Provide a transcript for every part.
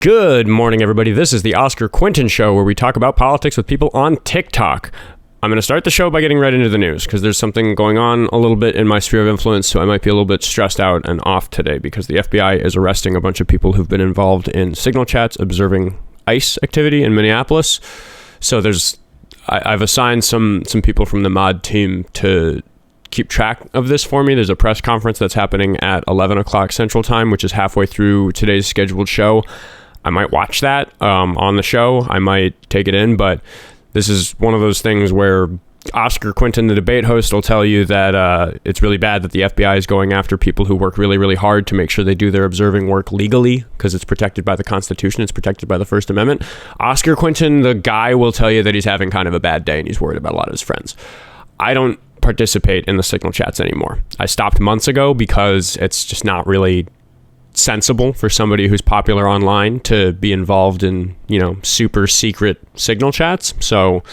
Good morning, everybody. This is the Oskar Quentin Show, where we talk about politics with people on TikTok. I'm going to start the show by getting right into the news, because there's something going on a little bit in my sphere of influence, so I might be a little bit stressed out and off today, because the FBI is arresting a bunch of people who've been involved in signal chats observing ICE activity in Minneapolis. So I've assigned some people from the mod team to keep track of this for me. There's a press conference that's happening at 11 o'clock Central Time, which is halfway through today's scheduled show. I might watch that on the show. I might take it in, but this is one of those things where Oskar Quentin, the debate host, will tell you that it's really bad that the FBI is going after people who work really, really hard to make sure they do their observing work legally, because it's protected by the Constitution. It's protected by the First Amendment. Oskar Quentin, the guy, will tell you that he's having kind of a bad day and he's worried about a lot of his friends. I don't participate in the signal chats anymore. I stopped months ago because it's just not really sensible for somebody who's popular online to be involved in, super secret signal chats. So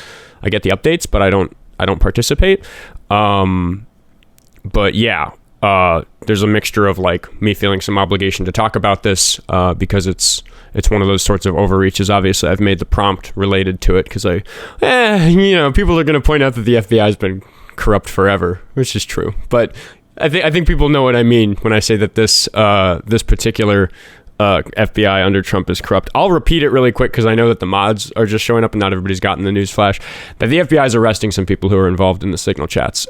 I get the updates, but I don't participate. But yeah, there's a mixture of like me feeling some obligation to talk about this because it's one of those sorts of overreaches. Obviously, I've made the prompt related to it because people are going to point out that the FBI has been corrupt forever, which is true. But I think people know what I mean when I say that this particular FBI under Trump is corrupt. I'll repeat it really quick because I know that the mods are just showing up and not everybody's gotten the news flash. That the FBI is arresting some people who are involved in the signal chats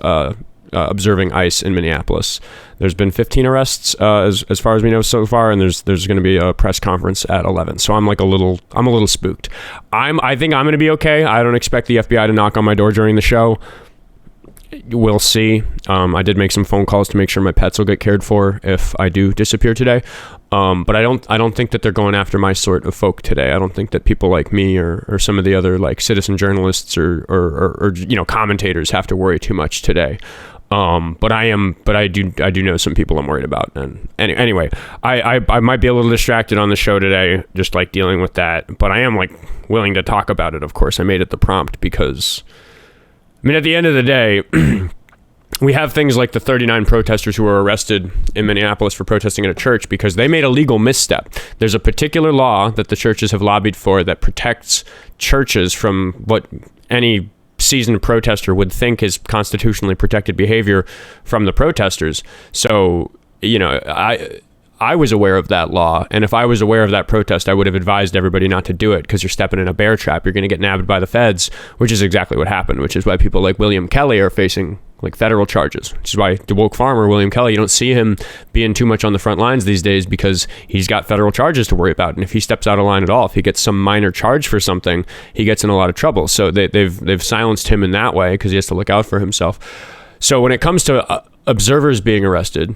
observing ICE in Minneapolis. There's been 15 arrests as far as we know so far, and there's going to be a press conference at 11. So I'm a little spooked. I think I'm going to be okay. I don't expect the FBI to knock on my door during the show. We'll see. I did make some phone calls to make sure my pets will get cared for if I do disappear today. But I don't think that they're going after my sort of folk today. I don't think that people like me or some of the other like citizen journalists or commentators have to worry too much today. But I do know some people I'm worried about. And anyway, I might be a little distracted on the show today, just like dealing with that. But I am like willing to talk about it. Of course, I made it the prompt because, at the end of the day, we have things like the 39 protesters who were arrested in Minneapolis for protesting at a church because they made a legal misstep. There's a particular law that the churches have lobbied for that protects churches from what any seasoned protester would think is constitutionally protected behavior from the protesters. So, I was aware of that law, and if I was aware of that protest, I would have advised everybody not to do it because you're stepping in a bear trap. You're going to get nabbed by the feds, which is exactly what happened, which is why people like William Kelly are facing like federal charges, which is why the woke farmer, William Kelly, you don't see him being too much on the front lines these days because he's got federal charges to worry about. And if he steps out of line at all, if he gets some minor charge for something, he gets in a lot of trouble. So they've silenced him in that way because he has to look out for himself. So when it comes to observers being arrested,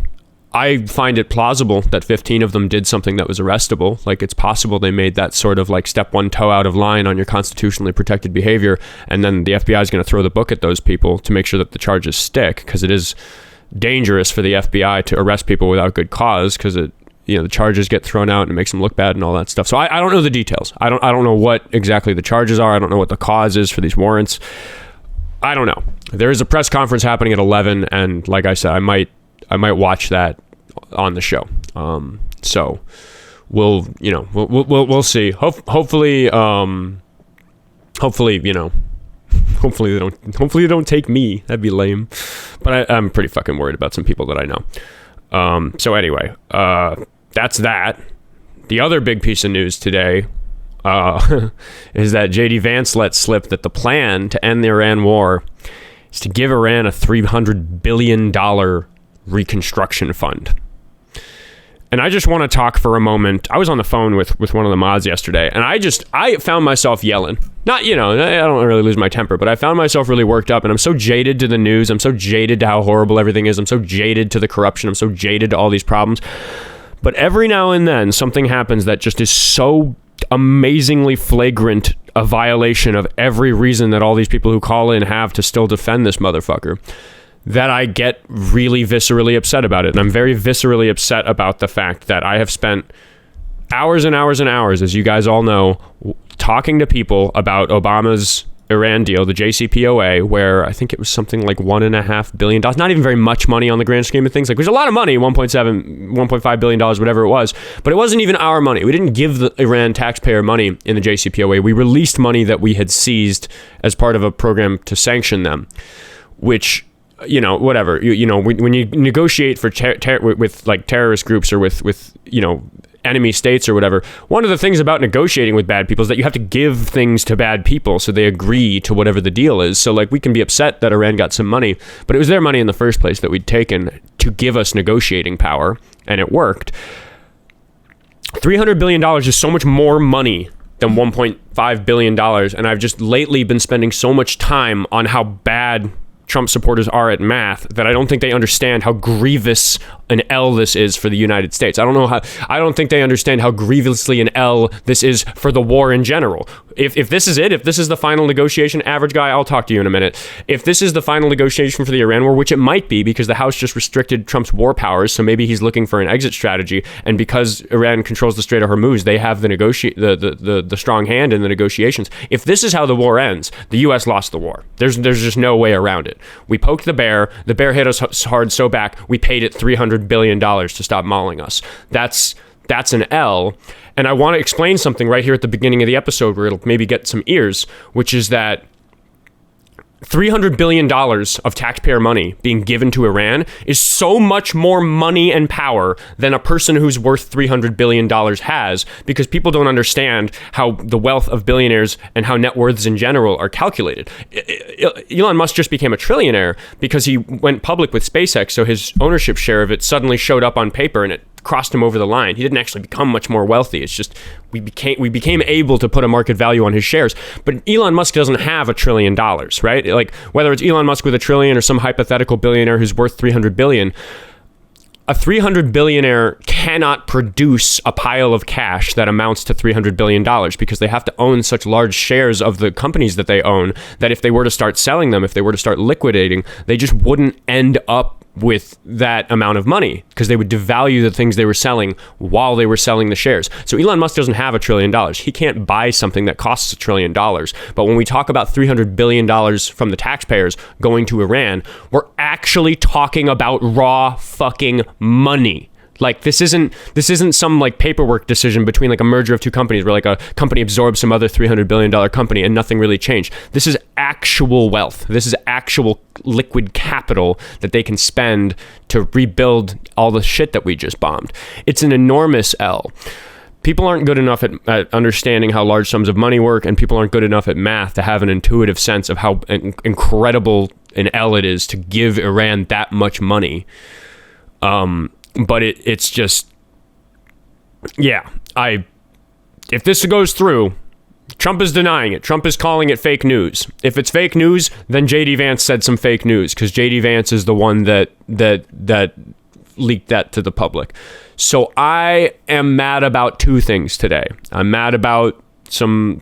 I find it plausible that 15 of them did something that was arrestable. Like, it's possible they made that sort of like step one toe out of line on your constitutionally protected behavior, and then the FBI is going to throw the book at those people to make sure that the charges stick, because it is dangerous for the FBI to arrest people without good cause, because the charges get thrown out and it makes them look bad and all that stuff. So I don't know the details. I don't know what exactly the charges are. I don't know what the cause is for these warrants. I don't know. There is a press conference happening at 11, and like I said, I might watch that on the show. So we'll see. Hopefully they don't take me. That'd be lame. But I'm pretty fucking worried about some people that I know. So anyway, that's that. The other big piece of news today is that J.D. Vance let slip that the plan to end the Iran war is to give Iran a $300 billion reconstruction fund. And I just want to talk for a moment. I was on the phone with one of the mods yesterday, and I found myself yelling. Not, I don't really lose my temper, but I found myself really worked up, and I'm so jaded to the news. I'm so jaded to how horrible everything is. I'm so jaded to the corruption. I'm so jaded to all these problems. But every now and then, something happens that just is so amazingly flagrant a violation of every reason that all these people who call in have to still defend this motherfucker, that I get really viscerally upset about it. And I'm very viscerally upset about the fact that I have spent hours and hours and hours, as you guys all know, talking to people about Obama's Iran deal, the JCPOA, where I think it was something like $1.5 billion, not even very much money on the grand scheme of things. Like, there's a lot of money, $1.5 billion, whatever it was, but it wasn't even our money. We didn't give the Iran taxpayer money in the JCPOA. We released money that we had seized as part of a program to sanction them, which, whatever, when you negotiate for with like terrorist groups or with enemy states or whatever, one of the things about negotiating with bad people is that you have to give things to bad people so they agree to whatever the deal is. So like, we can be upset that Iran got some money, but it was their money in the first place that we'd taken to give us negotiating power, and it worked. $300 billion is so much more money than $1.5 billion, and I've just lately been spending so much time on how bad Trump supporters are at math that I don't think they understand how grievous an L this is for the United States. I don't think they understand how grievously an L this is for the war in general. If this is it, if this is the final negotiation, average guy, I'll talk to you in a minute. If this is the final negotiation for the Iran war, which it might be because the House just restricted Trump's war powers, so maybe he's looking for an exit strategy, and because Iran controls the Strait of Hormuz, they have the strong hand in the negotiations. If this is how the war ends, the U.S. lost the war. There's just no way around it. We poked the bear hit us hard so back, we paid it $300 billion to stop mauling us. That's an L. And I want to explain something right here at the beginning of the episode where it'll maybe get some ears, which is that $300 billion of taxpayer money being given to Iran is so much more money and power than a person who's worth $300 billion has, because people don't understand how the wealth of billionaires and how net worths in general are calculated. Elon Musk just became a trillionaire because he went public with SpaceX, so his ownership share of it suddenly showed up on paper and it crossed him over the line. He didn't actually become much more wealthy. It's just we became able to put a market value on his shares. But Elon Musk doesn't have $1 trillion, right? Like, whether it's Elon Musk with $1 trillion or some hypothetical billionaire who's worth $300 billion, a $300 billionaire cannot produce a pile of cash that amounts to $300 billion because they have to own such large shares of the companies that they own that if they were to start selling them, if they were to start liquidating, they just wouldn't end up with that amount of money because they would devalue the things they were selling while they were selling the shares. So Elon Musk doesn't have $1 trillion. He can't buy something that costs $1 trillion. But when we talk about $300 billion from the taxpayers going to Iran, we're actually talking about raw fucking money. Like, this isn't some like paperwork decision between like a merger of two companies where like a company absorbs some other $300 billion company and nothing really changed. This is actual wealth. This is actual liquid capital that they can spend to rebuild all the shit that we just bombed. It's an enormous L. People aren't good enough at understanding how large sums of money work, and people aren't good enough at math to have an intuitive sense of how incredible an L it is to give Iran that much money. But it's just, yeah, if this goes through, Trump is denying it. Trump is calling it fake news. If it's fake news, then J.D. Vance said some fake news, because J.D. Vance is the one that leaked that to the public. So I am mad about two things today. I'm mad about some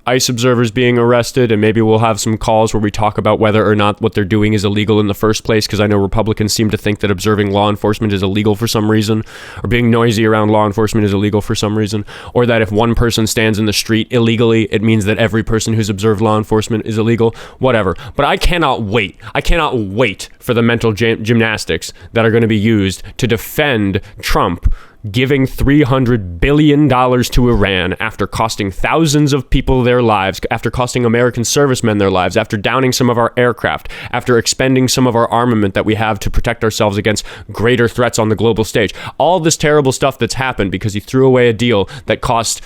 ICE observers being arrested, and maybe we'll have some calls where we talk about whether or not what they're doing is illegal in the first place, because I know Republicans seem to think that observing law enforcement is illegal for some reason, or being noisy around law enforcement is illegal for some reason, or that if one person stands in the street illegally, it means that every person who's observed law enforcement is illegal, whatever. But I cannot wait for the mental gymnastics that are going to be used to defend Trump giving $300 billion to Iran after costing thousands of people their lives, after costing American servicemen their lives, after downing some of our aircraft, after expending some of our armament that we have to protect ourselves against greater threats on the global stage. All this terrible stuff that's happened because he threw away a deal that cost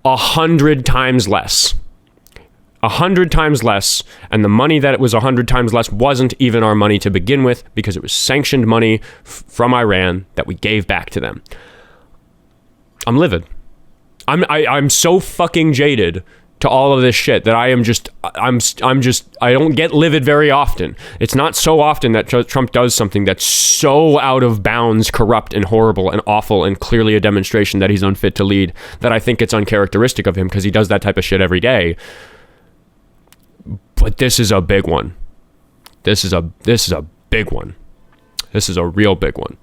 100 times less. 100 times less, and the money that it was 100 times less wasn't even our money to begin with, because it was sanctioned money from Iran that we gave back to them. I'm livid. I'm so fucking jaded to all of this shit that I don't get livid very often. It's not so often that Trump does something that's so out of bounds, corrupt and horrible and awful, and clearly a demonstration that he's unfit to lead, that I think it's uncharacteristic of him, because he does that type of shit every day. But this is a big one. This is a big one. This is a real big one.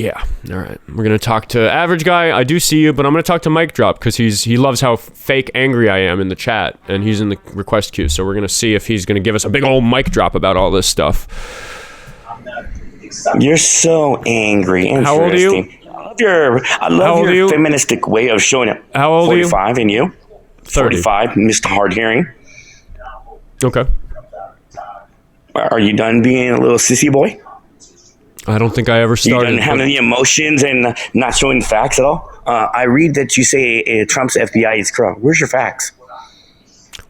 Yeah. All right. We're going to talk to Average Guy. I do see you, but I'm going to talk to Mic Drop because he loves how fake angry I am in the chat, and he's in the request queue. So we're going to see if he's going to give us a big old mic drop about all this stuff. You're so angry. How old are you? I love your feministic way of showing it. How old are you? 45, and you? 30. 45, Mr. Hard Hearing. Okay. Are you done being a little sissy boy? I don't think I ever started. You don't have any emotions and not showing facts at all? I read that you say Trump's FBI is corrupt. Where's your facts?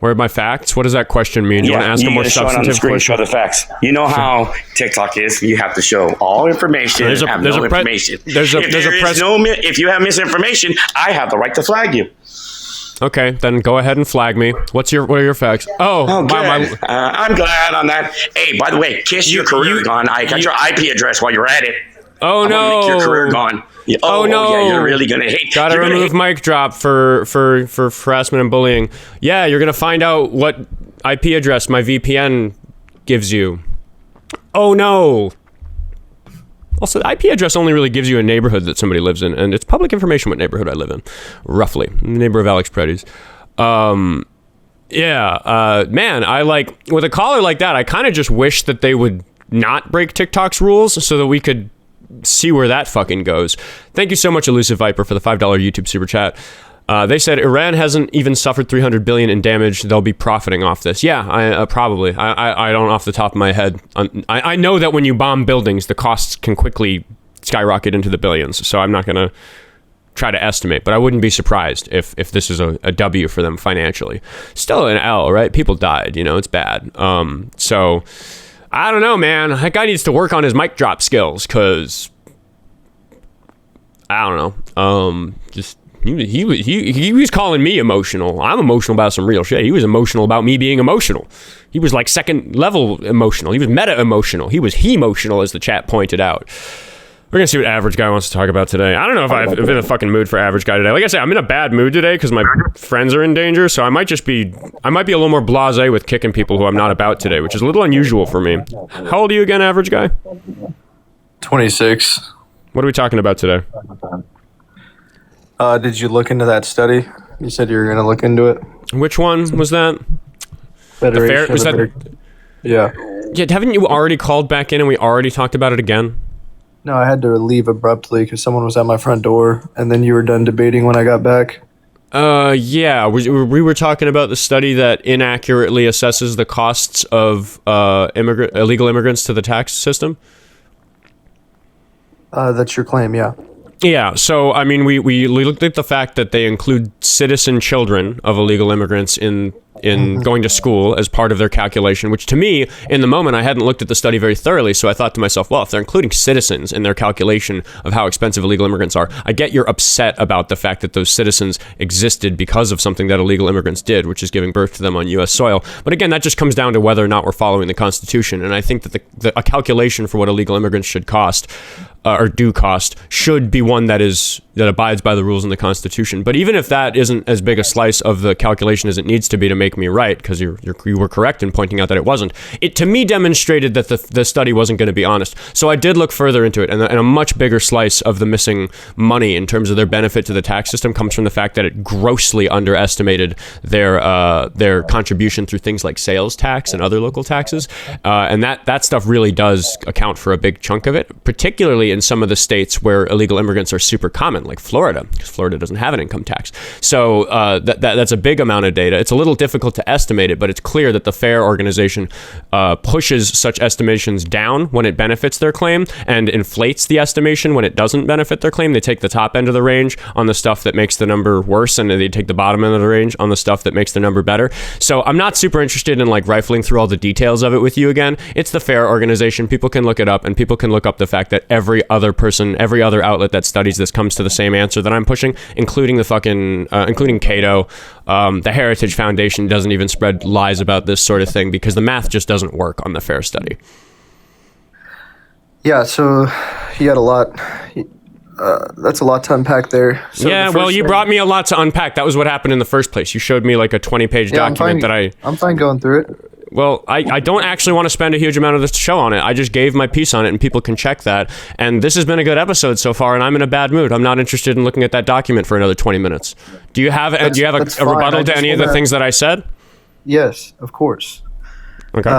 Where are my facts? What does that question mean? You want to ask a more substantive question? Show the facts. You know how TikTok is. You have to show all information. There's no information. If you have misinformation, I have the right to flag you. Okay, then go ahead and flag me. What are your facts? I'm glad on that. Hey, by the way, kiss your career gone. I got your IP address while you're at it. Oh, no. Make your career gone. Oh, no. Yeah, you're really going to hate. Gotta remove Mic Drop for harassment and bullying. Yeah, you're going to find out what IP address my VPN gives you. Oh, no. Also, the IP address only really gives you a neighborhood that somebody lives in, and it's public information what neighborhood I live in, roughly. I'm the neighbor of Alex Preddy's. Man, with a caller like that, I kind of just wish that they would not break TikTok's rules so that we could see where that fucking goes. Thank you so much, Elusive Viper, for the $5 YouTube super chat. They said Iran hasn't even suffered $300 billion in damage. They'll be profiting off this. Yeah, probably. I don't off the top of my head. I know that when you bomb buildings, the costs can quickly skyrocket into the billions. So I'm not going to try to estimate, but I wouldn't be surprised if this is a W for them financially. Still an L, right? People died. It's bad. So I don't know, man. That guy needs to work on his mic drop skills because I don't know. He was calling me emotional. I'm emotional about some real shit. He was emotional about me being emotional. He was like second level emotional. He was meta emotional. He was he-emotional, as the chat pointed out. We're going to see what Average Guy wants to talk about today. I don't know if I'm in a fucking mood for Average Guy today. Like I said, I'm in a bad mood today because my friends are in danger, so I might be a little more blasé with kicking people who I'm not about today, which is a little unusual for me. How old are you again, Average Guy? 26. What are we talking about today? Did you look into that study? You said you were going to look into it. Which one was that? Yeah. Yeah, haven't you already called back in and we already talked about it again? No, I had to leave abruptly because someone was at my front door, and then you were done debating when I got back. Yeah. We were talking about the study that inaccurately assesses the costs of illegal immigrants to the tax system. That's your claim, yeah. Yeah, so I mean, we looked at the fact that they include citizen children of illegal immigrants in going to school as part of their calculation, which to me, in the moment, I hadn't looked at the study very thoroughly, so I thought to myself, well, if they're including citizens in their calculation of how expensive illegal immigrants are, I get you're upset about the fact that those citizens existed because of something that illegal immigrants did, which is giving birth to them on U.S. soil. But again, that just comes down to whether or not we're following the Constitution, and I think that a calculation for what illegal immigrants should cost or do cost should be one that abides by the rules in the Constitution. But even if that isn't as big a slice of the calculation as it needs to be to make me right, because you were correct in pointing out that it wasn't, it to me demonstrated that the study wasn't going to be honest. So I did look further into it, and a much bigger slice of the missing money in terms of their benefit to the tax system comes from the fact that it grossly underestimated their contribution through things like sales tax and other local taxes, and that stuff really does account for a big chunk of it, particularly in some of the states where illegal immigrants are super common, like Florida, because Florida doesn't have an income tax. So that's a big amount of data. It's a little difficult to estimate it, but it's clear that the FAIR organization pushes such estimations down when it benefits their claim and inflates the estimation when it doesn't benefit their claim. They take the top end of the range on the stuff that makes the number worse, and they take the bottom end of the range on the stuff that makes the number better. So I'm not super interested in like rifling through all the details of it with you again. It's the FAIR organization. People can look it up, and people can look up the fact that every other outlet that studies this comes to the same answer that I'm pushing, including including Cato. The Heritage Foundation doesn't even spread lies about this sort of thing because the math just doesn't work on the FAIR study. Yeah, so you got a lot. That's a lot to unpack there. So yeah, well, you brought me a lot to unpack. That was what happened in the first place. You showed me like a 20-page document I'm fine going through it. Well, I don't actually want to spend a huge amount of the show on it. I just gave my piece on it, and people can check that. And this has been a good episode so far, and I'm in a bad mood. I'm not interested in looking at that document for another 20 minutes. Do you have a rebuttal to any of the things that I said? Yes, of course. Okay.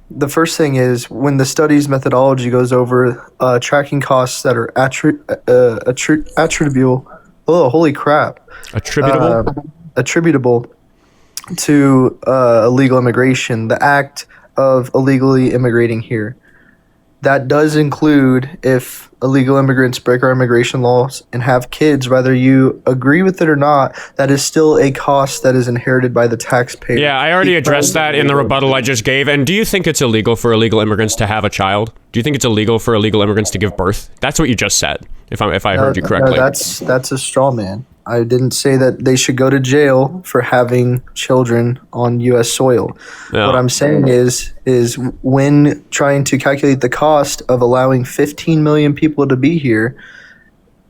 The first thing is when the study's methodology goes over tracking costs that are attributable. Oh, holy crap! Attributable to illegal immigration, the act of illegally immigrating here. That does include if illegal immigrants break our immigration laws and have kids, whether you agree with it or not, that is still a cost that is inherited by the taxpayer. Yeah, I already addressed that in the rebuttal I just gave. And do you think it's illegal for illegal immigrants to have a child? Do you think it's illegal for illegal immigrants to give birth? That's what you just said, if I heard you correctly. No, that's a straw man. I didn't say that they should go to jail for having children on U.S. soil. No. What I'm saying is when trying to calculate the cost of allowing 15 million people to be here,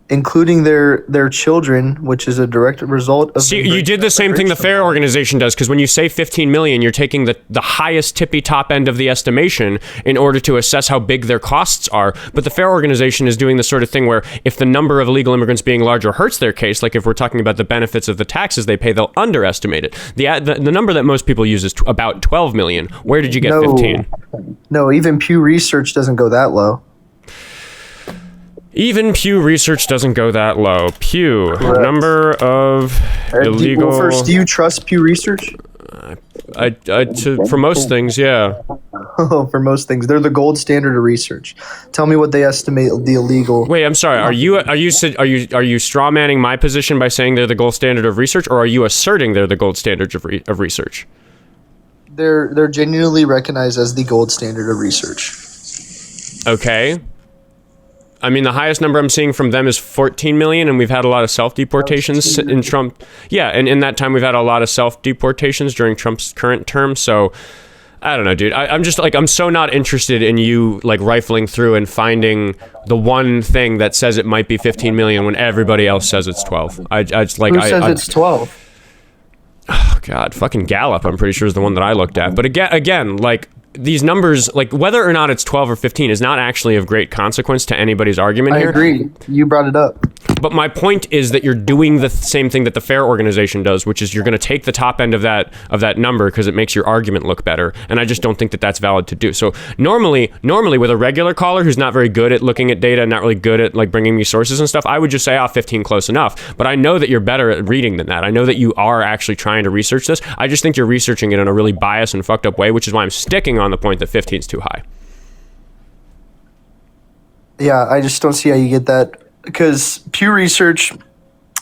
including their children, which is a direct result of... See, you did the same thing the FAIR organization does, because when you say 15 million, you're taking the highest tippy top end of the estimation in order to assess how big their costs are. But the FAIR organization is doing the sort of thing where if the number of illegal immigrants being larger hurts their case, like if we're talking about the benefits of the taxes they pay, they'll underestimate it. The number that most people use is about 12 million. Where did you get 15? No, even Pew Research doesn't go that low. Even Pew Research doesn't go that low. Pew, number of illegal... First, do you trust Pew Research? For most things, yeah. Oh, for most things. They're the gold standard of research. Tell me what they estimate the illegal... Wait, I'm sorry. Are you strawmanning my position by saying they're the gold standard of research, or are you asserting they're the gold standard of research? They're genuinely recognized as the gold standard of research. Okay. I mean, the highest number I'm seeing from them is 14 million, and we've had a lot of self-deportations in Trump. Yeah, and in that time, we've had a lot of self-deportations during Trump's current term. So, I don't know, dude. I'm just like, I'm so not interested in you like rifling through and finding the one thing that says it might be 15 million when everybody else says it's 12. Who says it's 12? Oh, God, fucking Gallup, I'm pretty sure is the one that I looked at. But again, like... these numbers, like whether or not it's 12 or 15 is not actually of great consequence to anybody's argument here. I agree. You brought it up. But my point is that you're doing the same thing that the FAIR organization does, which is you're going to take the top end of that number because it makes your argument look better. And I just don't think that that's valid to do. So normally with a regular caller who's not very good at looking at data and not really good at like bringing me sources and stuff, I would just say, 15 close enough. But I know that you're better at reading than that. I know that you are actually trying to research this. I just think you're researching it in a really biased and fucked up way, which is why I'm sticking on the point that 15 is too high. Yeah, I just don't see how you get that, because Pew Research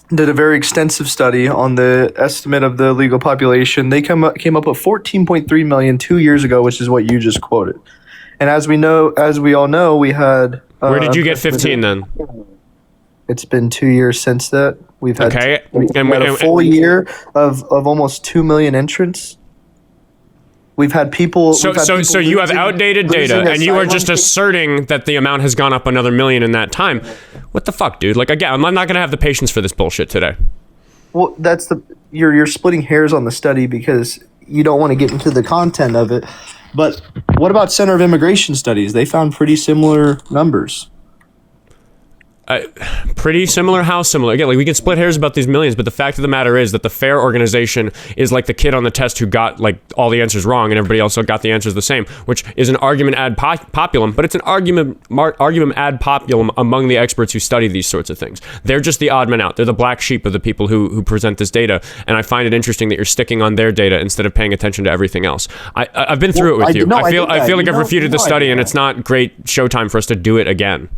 did a very extensive study on the estimate of the legal population. They came up with 14.3 million 2 years ago, which is what you just quoted. And as we all know, we had... Where did you get 15 then? It's been 2 years since that. We've had, okay. we had a full year of almost 2 million entrants. We've had people... So you have outdated data, and you are just asserting that the amount has gone up another million in that time. What the fuck, dude? Like, again, I'm not going to have the patience for this bullshit today. Well, you're splitting hairs on the study because you don't want to get into the content of it. But what about Center of Immigration Studies? They found pretty similar numbers. Pretty similar? How similar? Again, like we can split hairs about these millions, but the fact of the matter is that the FAIR organization is like the kid on the test who got like all the answers wrong and everybody else got the answers the same, which is an argument ad populum, but it's an argument ad populum among the experts who study these sorts of things. They're just the odd man out. They're the black sheep of the people who present this data, and I find it interesting that you're sticking on their data instead of paying attention to everything else. I've been through it with you. I feel like I've refuted the study, and it's not great showtime for us to do it again.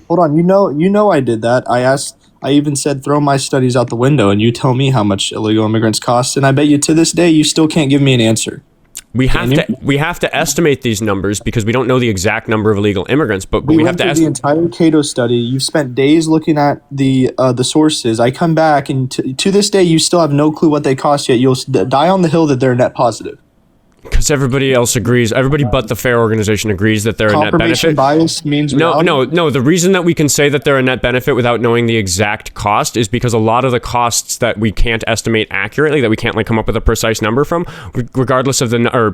Hold on, you know I did that. I even said throw my studies out the window, and you tell me how much illegal immigrants cost, and I bet you to this day you still can't give me an answer. We have to estimate these numbers because we don't know the exact number of illegal immigrants, but we have to estimate the entire Cato study. You've spent days looking at the sources. I come back, and to this day you still have no clue what they cost yet. You'll die on the hill that they're net positive. Because everybody else agrees. Everybody but the FAIR organization agrees that they're a net benefit. Confirmation bias means no. The reason that we can say that they're a net benefit without knowing the exact cost is because a lot of the costs that we can't estimate accurately, that we can't like come up with a precise number from, regardless of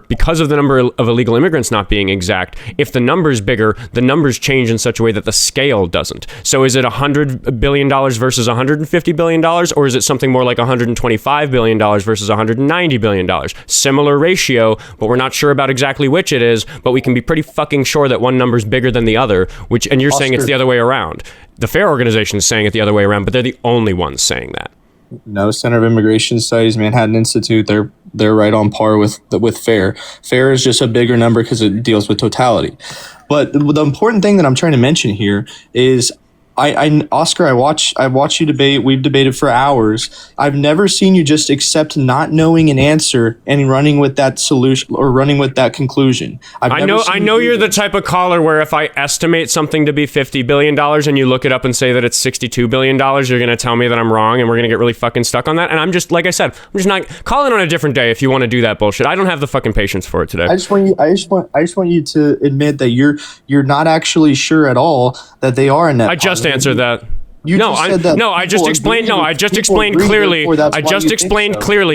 because of the number of illegal immigrants not being exact. If the number is bigger, the numbers change in such a way that the scale doesn't. So is it $100 billion versus $150 billion, or is it something more like $125 billion versus $190 billion? Similar ratio, but we're not sure about exactly which it is, but we can be pretty fucking sure that one number's bigger than the other, and you're saying it's the other way around. The FAIR organization is saying it the other way around, but they're the only ones saying that. No, Center of Immigration Studies, Manhattan Institute, they're right on par with FAIR. FAIR is just a bigger number because it deals with totality. But the important thing that I'm trying to mention here is Oskar, I watch you debate. We've debated for hours. I've never seen you just accept not knowing an answer and running with that solution or running with that conclusion. I know you're the type of caller where if I estimate something to be $50 billion and you look it up and say that it's $62 billion, you're going to tell me that I'm wrong and we're going to get really fucking stuck on that. And I'm just, like I said, I'm just not calling on a different day if you want to do that bullshit. I don't have the fucking patience for it today. I just want you to admit that you're not actually sure at all that they are a net. I just answered that. I just explained clearly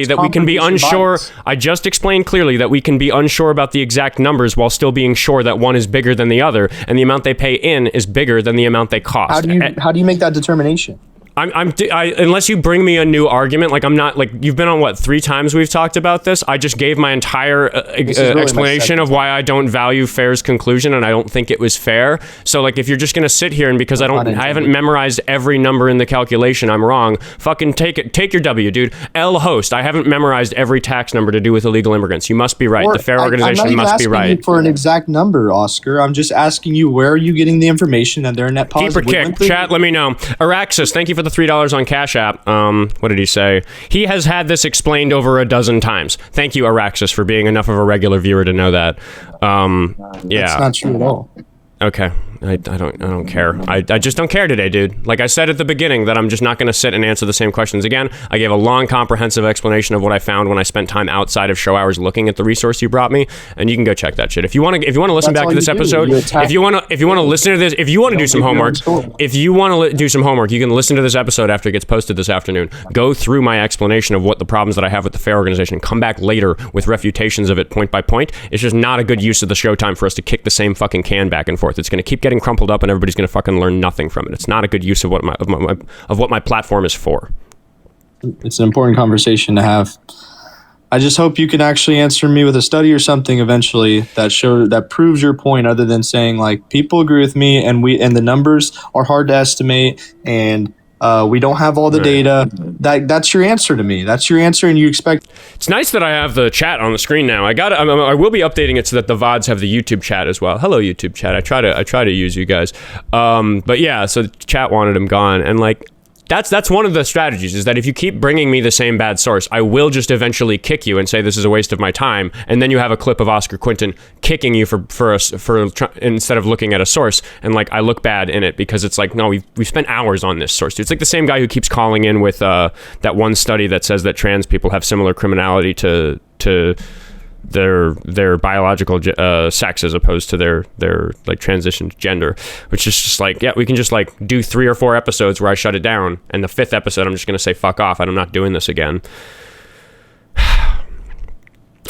that we can be unsure. I just explained clearly that we can be unsure about the exact numbers while still being sure that one is bigger than the other, and the amount they pay in is bigger than the amount they cost. How do you make that determination? Unless you bring me a new argument, like I'm not, like you've been on what 3 times we've talked about this. I just gave my entire explanation of why I don't value FAIR's conclusion and I don't think it was fair. So like if you're just gonna sit here and because I haven't memorized every number in the calculation, I'm wrong. Fucking take your W, dude. Host, I haven't memorized every tax number to do with illegal immigrants. You must be right. The FAIR organization must be right. I'm not asking you for an exact number, Oskar. I'm just asking you where are you getting the information that they're net positive. Keep or kick. Chat, let me know. Araxis, thank you for the $3 on Cash App. What did he say? He has had this explained over a dozen times. Thank you, Araxis, for being enough of a regular viewer to know that. Yeah, that's not true at all. Okay. I don't care. I just don't care today, dude. Like I said at the beginning that I'm just not going to sit and answer the same questions again. I gave a long, comprehensive explanation of what I found when I spent time outside of show hours looking at the resource you brought me, and you can go check that shit. If you want to listen back to this episode, if you want to listen to this, if you want to do some homework, you can listen to this episode after it gets posted this afternoon. Go through my explanation of what the problems that I have with the FAIR organization. Come back later with refutations of it point by point. It's just not a good use of the showtime for us to kick the same fucking can back and forth. It's going to keep getting crumpled up and everybody's going to fucking learn nothing from it. It's not a good use of what my platform is for. It's an important conversation to have. I just hope you can actually answer me with a study or something eventually that proves your point, other than saying like people agree with me and the numbers are hard to estimate and we don't have all the data. That's your answer to me. That's your answer, and you expect. It's nice that I have the chat on the screen now. I will be updating it so that the VODs have the YouTube chat as well. Hello, YouTube chat. I try to use you guys. But yeah, so the chat wanted him gone, and like. That's one of the strategies, is that if you keep bringing me the same bad source, I will just eventually kick you and say this is a waste of my time, and then you have a clip of Oskar Quentin kicking you for instead of looking at a source, and like I look bad in it because it's like, no, we've spent hours on this source, dude. It's like the same guy who keeps calling in with that one study that says that trans people have similar criminality to their biological sex as opposed to their like transitioned gender, which is just like, yeah, we can just like do 3 or 4 episodes where I shut it down, and the 5th episode I'm just gonna say fuck off and I'm not doing this again.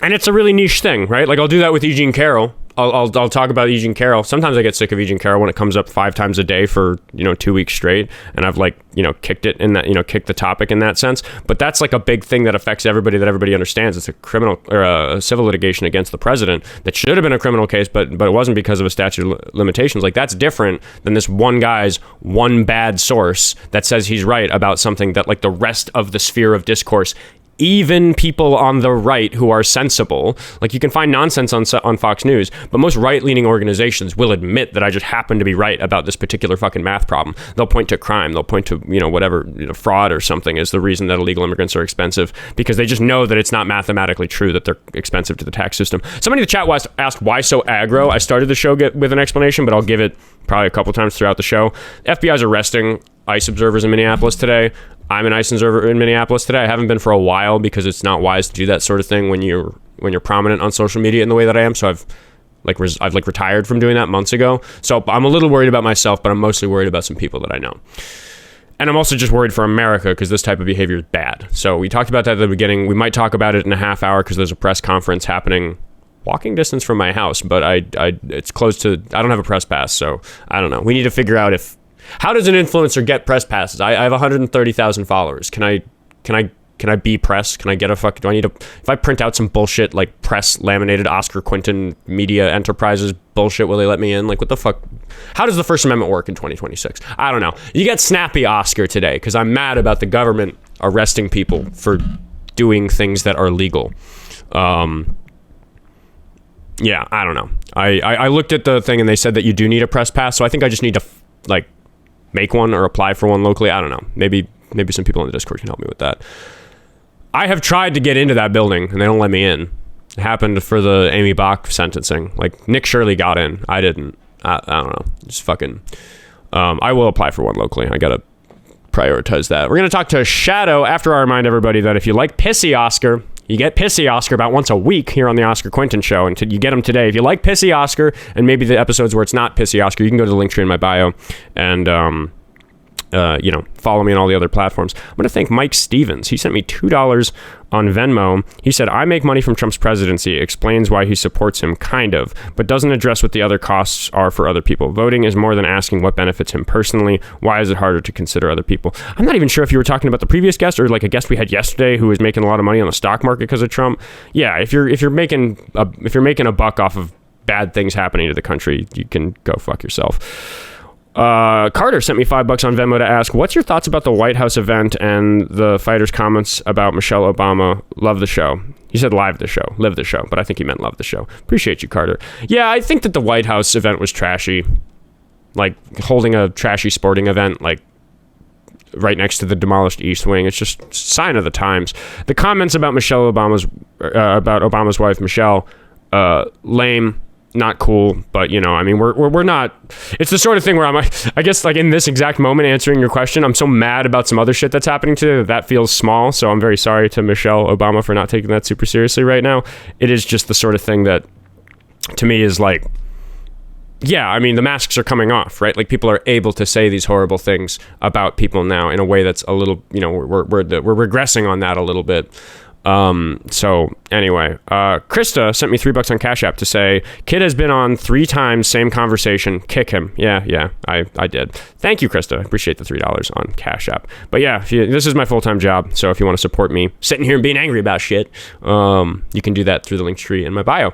And it's a really niche thing, right? Like I'll do that with Eugene Carroll. I'll talk about Eugene Carroll. Sometimes I get sick of Eugene Carroll when it comes up 5 times a day for 2 weeks straight, and I've like kicked it in that kicked the topic in that sense. But that's like a big thing that affects everybody, that everybody understands. It's a criminal or a civil litigation against the president that should have been a criminal case, but it wasn't because of a statute of limitations. Like that's different than this one guy's one bad source that says he's right about something that like the rest of the sphere of discourse, even people on the right who are sensible, like you can find nonsense on Fox News, but most right-leaning organizations will admit that I just happen to be right about this particular fucking math problem. They'll point to crime, they'll point to whatever, fraud or something is the reason that illegal immigrants are expensive, because they just know that it's not mathematically true that they're expensive to the tax system. Somebody in the chat asked why so aggro. I started the show with an explanation, but I'll give it probably a couple times throughout the show. FBI's arresting ICE observers in Minneapolis today. I'm an ICE observer in Minneapolis today. I haven't been for a while because it's not wise to do that sort of thing when you're when you're prominent on social media in the way that I am. So I've retired from doing that months ago. So I'm a little worried about myself, but I'm mostly worried about some people that I know. And I'm also just worried for America because this type of behavior is bad. So we talked about that at the beginning. We might talk about it in a half hour because there's a press conference happening walking distance from my house, but it's close to, I don't have a press pass. So I don't know. We need to figure out how does an influencer get press passes? I have 130,000 followers. Can I be press? Can I get if I print out some bullshit like press laminated Oskar Quentin Media Enterprises bullshit, will they let me in? Like, what the fuck? How does the First Amendment work in 2026? I don't know. You get snappy, Oscar, today because I'm mad about the government arresting people for doing things that are legal. Yeah, I don't know. I looked at the thing and they said that you do need a press pass, so I think I just need to make one or apply for one locally. I don't know. Maybe some people in the Discord can help me with that. I have tried to get into that building and they don't let me in. It happened for the Amy Bach sentencing. Like, Nick Shirley got in. I didn't. I don't know. Just fucking... I will apply for one locally. I gotta prioritize that. We're gonna talk to Shadow after I remind everybody that if you like Pissy Oscar, you get Pissy Oscar about once a week here on the Oskar Quentin Show, and you get him today. If you like Pissy Oscar, and maybe the episodes where it's not Pissy Oscar, you can go to the link tree in my bio and follow me on all the other platforms. I'm going to thank Mike Stevens. He sent me $2 on Venmo. He said, I make money from Trump's presidency. Explains why he supports him, kind of, but doesn't address what the other costs are for other people. Voting is more than asking what benefits him personally. Why is it harder to consider other people? I'm not even sure if you were talking about the previous guest or like a guest we had yesterday who was making a lot of money on the stock market because of Trump. Yeah, if you're making a buck off of bad things happening to the country, you can go fuck yourself. Carter sent me $5 on Venmo to ask, what's your thoughts about the White House event and the fighters' comments about Michelle Obama? Love the show. He said live the show, live the show, but I think he meant love the show. Appreciate you, Carter. Yeah, I think that the White House event was trashy. Like, holding a trashy sporting event, like, right next to the demolished East Wing. It's just a sign of the times. The comments about about Obama's wife, Michelle, lame. Not cool, but we're not. It's the sort of thing where I guess like in this exact moment answering your question, I'm so mad about some other shit that's happening today that feels small. So I'm very sorry to Michelle Obama for not taking that super seriously right now. It is just the sort of thing that to me is like, yeah, the masks are coming off, right? Like people are able to say these horrible things about people now in a way that's a little, we're regressing on that a little bit. So anyway, Krista sent me $3 on Cash App to say, kid has been on 3 times, same conversation, kick him. Yeah, I did. Thank you, Krista. I appreciate the $3 on Cash App. But yeah, this is my full-time job. So if you want to support me sitting here and being angry about shit, you can do that through the link tree in my bio.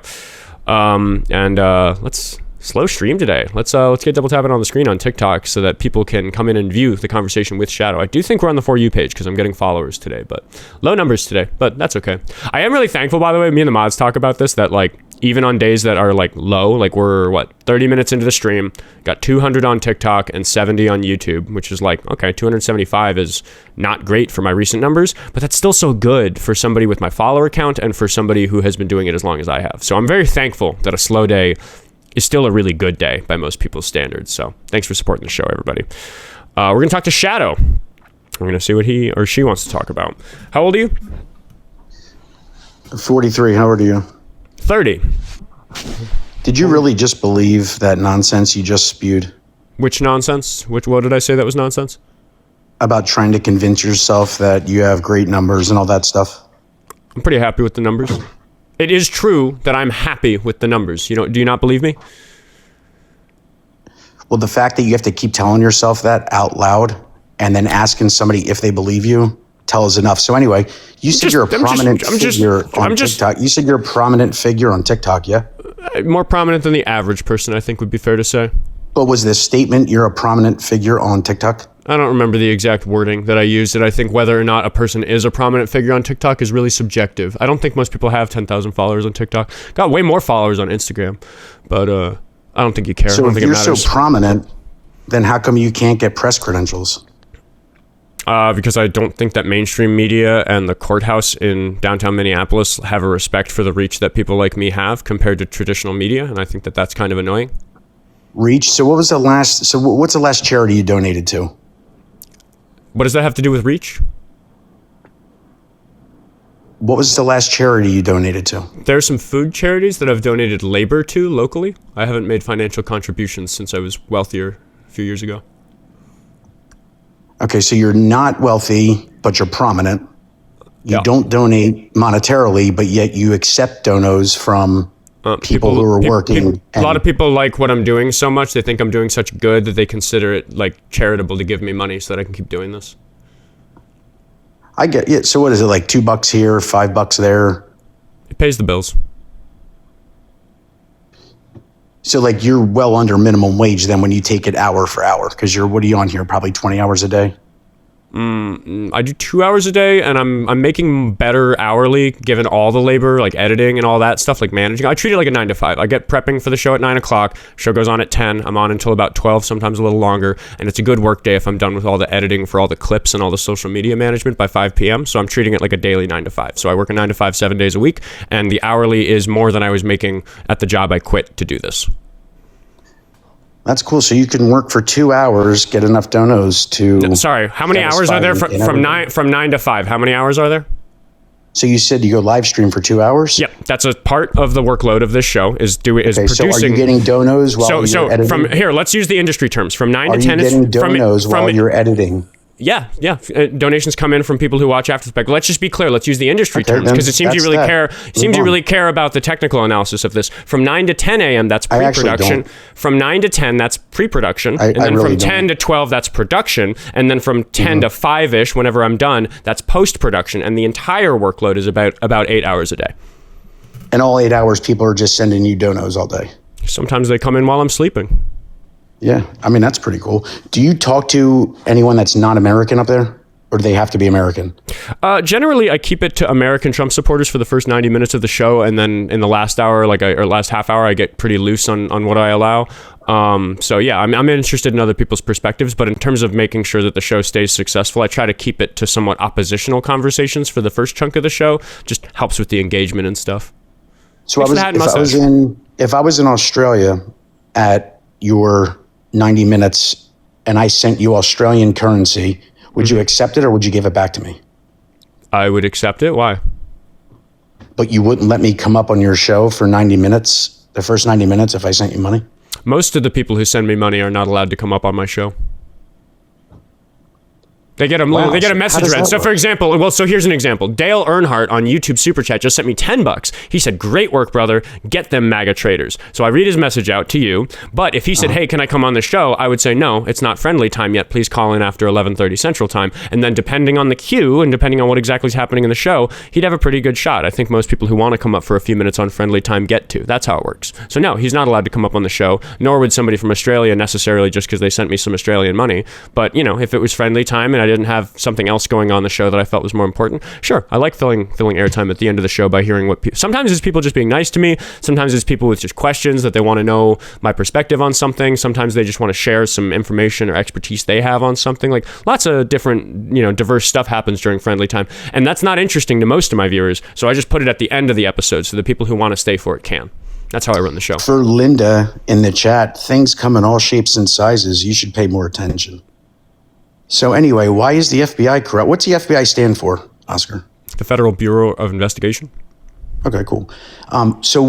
Let's slow stream today. Let's get double tapping on the screen on TikTok so that people can come in and view the conversation with Shadow. I do think we're on the For You page because I'm getting followers today, but low numbers today, but that's okay. I am really thankful, by the way, me and the mods talk about this, that like even on days that are like low, like we're 30 minutes into the stream, got 200 on TikTok and 70 on YouTube, which is like, okay, 275 is not great for my recent numbers, but that's still so good for somebody with my follower count and for somebody who has been doing it as long as I have. So I'm very thankful that a slow day is still a really good day by most people's standards. So thanks for supporting the show, everybody. We're going to talk to Shadow. We're going to see what he or she wants to talk about. How old are you? 43. How old are you? 30. Did you really just believe that nonsense you just spewed? Which nonsense? What did I say that was nonsense? About trying to convince yourself that you have great numbers and all that stuff. I'm pretty happy with the numbers. It is true that I'm happy with the numbers. Do you not believe me? Well, the fact that you have to keep telling yourself that out loud and then asking somebody if they believe you tells enough. So anyway, you said you're a prominent figure on TikTok. You said you're a prominent figure on TikTok, yeah? More prominent than the average person, I think would be fair to say. But was this statement, you're a prominent figure on TikTok? I don't remember the exact wording that I used, and I think whether or not a person is a prominent figure on TikTok is really subjective. I don't think most people have 10,000 followers on TikTok. Got way more followers on Instagram, but I don't think you care. So I don't think if you're so prominent, then how come you can't get press credentials? Because I don't think that mainstream media and the courthouse in downtown Minneapolis have a respect for the reach that people like me have compared to traditional media, and I think that that's kind of annoying. Reach? So what's the last charity you donated to? What does that have to do with reach? What was the last charity you donated to? There are some food charities that I've donated labor to locally. I haven't made financial contributions since I was wealthier a few years ago. Okay, so you're not wealthy, but you're prominent. You don't donate monetarily, but yet you accept donos from people who are working. A lot of people like what I'm doing so much. They think I'm doing such good that they consider it like charitable to give me money so that I can keep doing this. I get it. So what is it, like $2 here, $5 there? It pays the bills. So like you're well under minimum wage then when you take it hour for hour, because what are you on here? Probably 20 hours a day? I do 2 hours a day, and I'm making better hourly given all the labor, like editing and all that stuff, like managing. I treat it like a 9 to 5. I get prepping for the show at 9 o'clock. Show goes on at 10. I'm on until about 12, sometimes a little longer. And it's a good work day if I'm done with all the editing for all the clips and all the social media management by 5 p.m. So I'm treating it like a daily 9 to 5. So I work a 9 to 5, 7 days a week. And the hourly is more than I was making at the job I quit to do this. That's cool. So you can work for 2 hours, get enough donos to... Sorry, how many hours are there from 9 to 5? How many hours are there? So you said you go live stream for 2 hours? Yep, that's a part of the workload of this show is producing. So are you getting donos while you're editing? From here, let's use the industry terms. From 9 to 10 is... Are you getting donos while you're editing? Yeah. Donations come in from people who watch After the Fact. Let's just be clear. Let's use the industry terms because it seems you really care. It seems you really care about the technical analysis of this. From 9 to 10 a.m., that's pre-production. From 9 to 10, that's pre-production. And then from 10 to 12, that's production. And then from 10 to 5-ish, whenever I'm done, that's post-production. And the entire workload is about 8 hours a day. And all 8 hours, people are just sending you donos all day? Sometimes they come in while I'm sleeping. Yeah, I mean, that's pretty cool. Do you talk to anyone that's not American up there? Or do they have to be American? Generally, I keep it to American Trump supporters for the first 90 minutes of the show. And then in the last hour, or last half hour, I get pretty loose on what I allow. So yeah, I'm interested in other people's perspectives. But in terms of making sure that the show stays successful, I try to keep it to somewhat oppositional conversations for the first chunk of the show. Just helps with the engagement and stuff. So if I was in Australia at your 90 minutes and I sent you Australian currency, would you accept it or would you give it back to me? I would accept it. Why? But you wouldn't let me come up on your show for 90 minutes, the first 90 minutes if I sent you money? Most of the people who send me money are not allowed to come up on my show. They get a message read. So for example, so here's an example. Dale Earnhardt on YouTube Super Chat just sent me $10. He said, "Great work, brother. Get them MAGA traders." So I read his message out to you. But if he said, "Hey, can I come on the show?" I would say, "No, it's not friendly time yet. Please call in after 11:30 Central Time." And then depending on the queue and depending on what exactly is happening in the show, he'd have a pretty good shot. I think most people who want to come up for a few minutes on friendly time get to. That's how it works. So no, he's not allowed to come up on the show, nor would somebody from Australia necessarily just because they sent me some Australian money. But, if it was friendly time and I didn't have something else going on the show that I felt was more important, sure, I like filling airtime at the end of the show by hearing what people... Sometimes it's people just being nice to me. Sometimes it's people with just questions that they want to know my perspective on something. Sometimes they just want to share some information or expertise they have on something. Like lots of different, diverse stuff happens during friendly time. And that's not interesting to most of my viewers. So I just put it at the end of the episode so the people who want to stay for it can. That's how I run the show. For Linda in the chat, things come in all shapes and sizes. You should pay more attention. So anyway, why is the FBI corrupt? What's the FBI stand for, Oskar? The Federal Bureau of Investigation. Okay, cool. So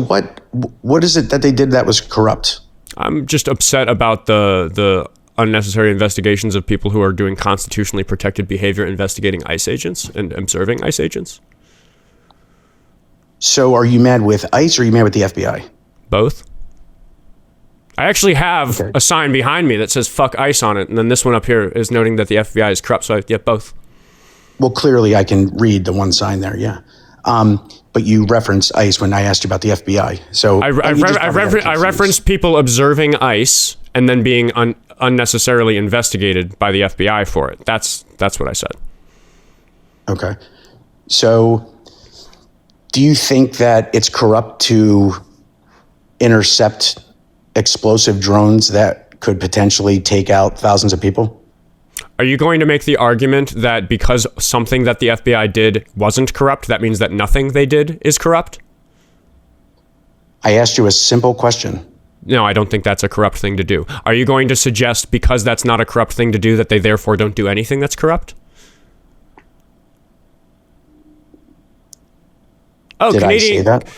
what is it that they did that was corrupt? I'm just upset about the unnecessary investigations of people who are doing constitutionally protected behavior, investigating ICE agents and observing ICE agents. So are you mad with ICE or are you mad with the FBI? Both. I actually have a sign behind me that says "fuck ICE" on it, and then this one up here is noting that the FBI is corrupt. So both. Well, clearly I can read the one sign there. Yeah, but you referenced ICE when I asked you about the FBI. So I referenced people observing ICE and then being unnecessarily investigated by the FBI for it. That's what I said. Okay. So do you think that it's corrupt to intercept explosive drones that could potentially take out thousands of people? Are you going to make the argument that because something that the FBI did wasn't corrupt, that means that nothing they did is corrupt? I asked you a simple question. No, I don't think that's a corrupt thing to do. Are you going to suggest because that's not a corrupt thing to do that they therefore don't do anything that's corrupt? Oh, Did Canadian. I say that?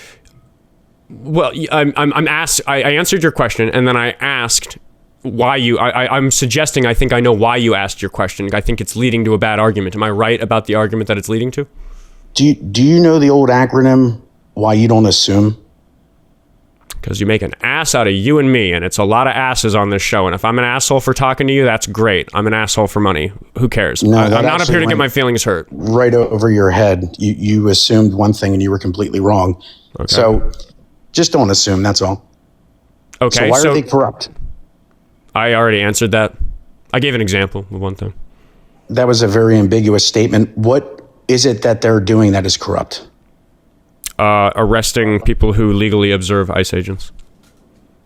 Well, I'm asked. I answered your question, and then I asked why you. I'm suggesting I think I know why you asked your question. I think it's leading to a bad argument. Am I right about the argument that it's leading to? Do you know the old acronym, why you don't assume? Because you make an ass out of you and me, and it's a lot of asses on this show. And if I'm an asshole for talking to you, that's great. I'm an asshole for money. Who cares? No, I'm not up here to get my feelings hurt. Right over your head. You assumed one thing and you were completely wrong. Okay. So just don't assume, that's all. Okay. So why are they corrupt? I already answered that. I gave an example of one thing. That was a very ambiguous statement. What is it that they're doing that is corrupt? Arresting people who legally observe ICE agents.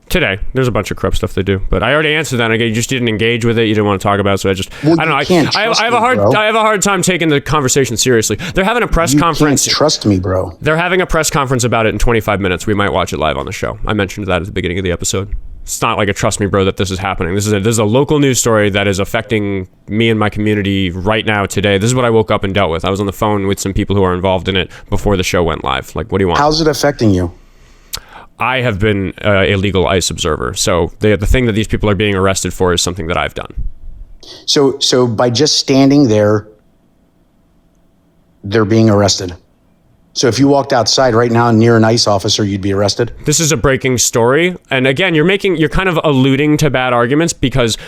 Today, there's a bunch of corrupt stuff they do, but I already answered that. You just didn't engage with it. You didn't want to talk about it, so I don't know. I have a hard time taking the conversation seriously. They're having a press conference. You can't trust me, bro. They're having a press conference about it in 25 minutes. We might watch it live on the show. I mentioned that at the beginning of the episode. It's not like a trust me, bro, that this is happening. This is a local news story that is affecting me and my community right now today. This is what I woke up and dealt with. I was on the phone with some people who are involved in it before the show went live. Like, what do you want? How's it affecting you? I have been a legal ICE observer. So the thing that these people are being arrested for is something that I've done. So by just standing there, they're being arrested. So if you walked outside right now near an ICE officer, you'd be arrested? This is a breaking story. And again, you're kind of alluding to bad arguments because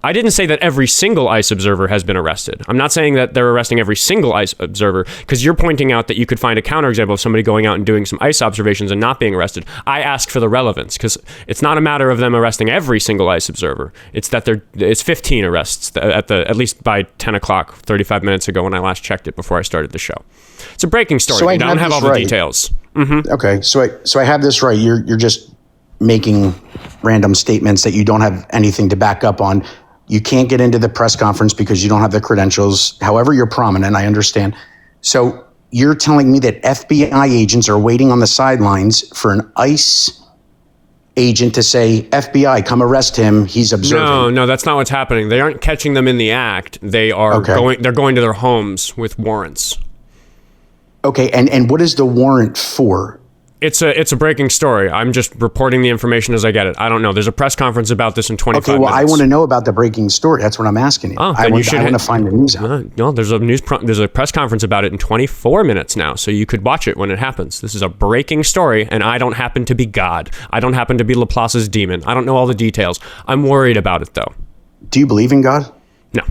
I didn't say that every single ICE observer has been arrested. I'm not saying that they're arresting every single ICE observer because you're pointing out that you could find a counterexample of somebody going out and doing some ICE observations and not being arrested. I ask for the relevance because it's not a matter of them arresting every single ICE observer. It's that it's 15 arrests at least by 10 o'clock, 35 minutes ago when I last checked it before I started the show. It's a breaking story. So I don't have all the details. Mm-hmm. Okay, so I have this right. You're just making random statements that you don't have anything to back up on. You can't get into the press conference because you don't have the credentials. However, you're prominent, I understand. So you're telling me that FBI agents are waiting on the sidelines for an ICE agent to say, FBI, come arrest him. He's observing. No, that's not what's happening. They aren't catching them in the act. They are they're going to their homes with warrants. Okay, and what is the warrant for? It's a breaking story. I'm just reporting the information as I get it. I don't know. There's a press conference about this in 25 minutes. Okay, well, I want to know about the breaking story. That's what I'm asking you. I want to find the news out. No, there's a press conference about it in 24 minutes now, so you could watch it when it happens. This is a breaking story, and I don't happen to be God. I don't happen to be Laplace's demon. I don't know all the details. I'm worried about it, though. Do you believe in God? No.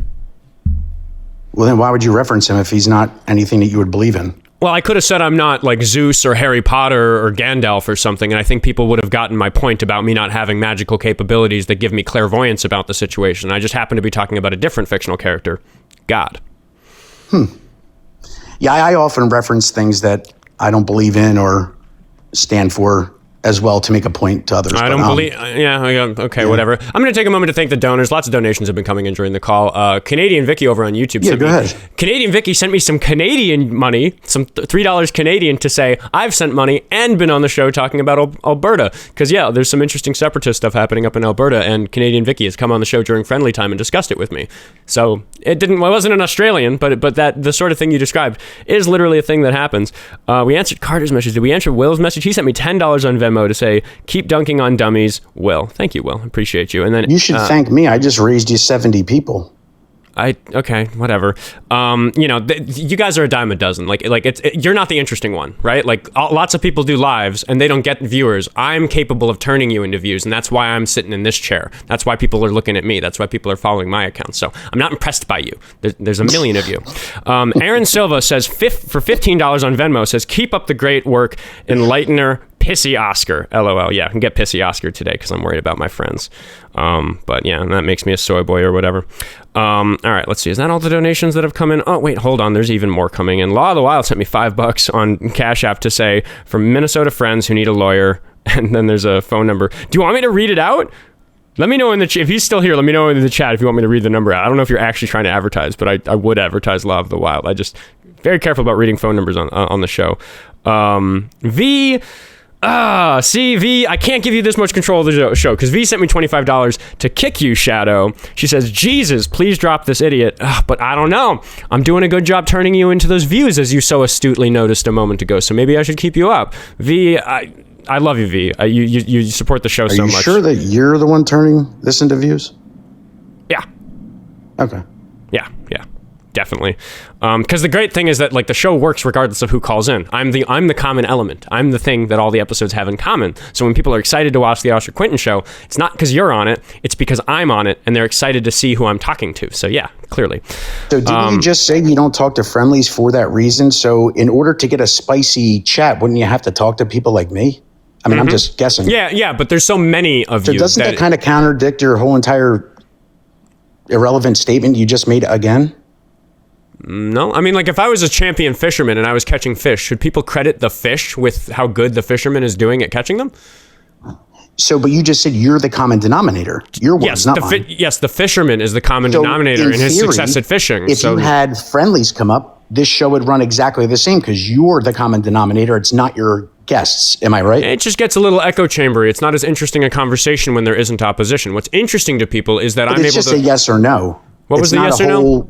Well, then why would you reference him if he's not anything that you would believe in? Well, I could have said I'm not like Zeus or Harry Potter or Gandalf or something, and I think people would have gotten my point about me not having magical capabilities that give me clairvoyance about the situation. I just happen to be talking about a different fictional character, God. Yeah, I often reference things that I don't believe in or stand for as well to make a point to others. I don't believe... Okay, whatever. I'm going to take a moment to thank the donors. Lots of donations have been coming in during the call. Canadian Vicky over on YouTube. Yeah, go ahead. Canadian Vicky sent me some Canadian money, some $3 Canadian to say I've sent money and been on the show talking about Alberta. Because, there's some interesting separatist stuff happening up in Alberta, and Canadian Vicky has come on the show during friendly time and discussed it with me. So it wasn't an Australian, but that the sort of thing you described is literally a thing that happens. We answered Carter's message. Did we answer Will's message? He sent me $10 on Venmo to say, keep dunking on dummies, Will. Thank you, Will. Appreciate you. And then you should thank me. I just raised you 70 people. Okay, whatever. You guys are a dime a dozen. You're not the interesting one, right? Lots of people do lives and they don't get viewers. I'm capable of turning you into views, and that's why I'm sitting in this chair. That's why people are looking at me. That's why people are following my account. So I'm not impressed by you. There's a million of you. Aaron Silva says for $15 on Venmo says, keep up the great work, enlightener. Pissy Oscar, LOL. Yeah, I can get Pissy Oscar today because I'm worried about my friends. But yeah, that makes me a soy boy or whatever. All right, let's see. Is that all the donations that have come in? Oh, wait, hold on. There's even more coming in. Law of the Wild sent me $5 on Cash App to say, from Minnesota friends who need a lawyer. And then there's a phone number. Do you want me to read it out? Let me know in the chat. If he's still here, let me know in the chat if you want me to read the number out. I don't know if you're actually trying to advertise, but I would advertise Law of the Wild. I just very careful about reading phone numbers on the show. See, V, I can't give you this much control of the show because V sent me $25 to kick you, Shadow. She says, Jesus, please drop this idiot. But I don't know. I'm doing a good job turning you into those views, as you so astutely noticed a moment ago. So maybe I should keep you up. V, I love you, V. You support the show so much. Are you sure that you're the one turning this into views? Yeah. Okay. Yeah. Definitely. Because the great thing is that like the show works regardless of who calls in. I'm the common element. I'm the thing that all the episodes have in common. So when people are excited to watch the Oskar Quentin show, it's not because you're on it. It's because I'm on it, and they're excited to see who I'm talking to. So yeah, clearly. So didn't you just say you don't talk to friendlies for that reason? So in order to get a spicy chat, wouldn't you have to talk to people like me? I mean, I'm just guessing. Yeah, but there's so many of you. So doesn't that kind of contradict your whole entire irrelevant statement you just made again? No, I mean, like if I was a champion fisherman and I was catching fish, should people credit the fish with how good the fisherman is doing at catching them? So, but you just said you're the common denominator. Your word's not mine. Yes, the fisherman is the common denominator in his success at fishing. If you had friendlies come up, this show would run exactly the same because you're the common denominator. It's not your guests. Am I right? It just gets a little echo chambery. It's not as interesting a conversation when there isn't opposition. What's interesting to people is that I'm able to... It's just a yes or no. What was the yes or no?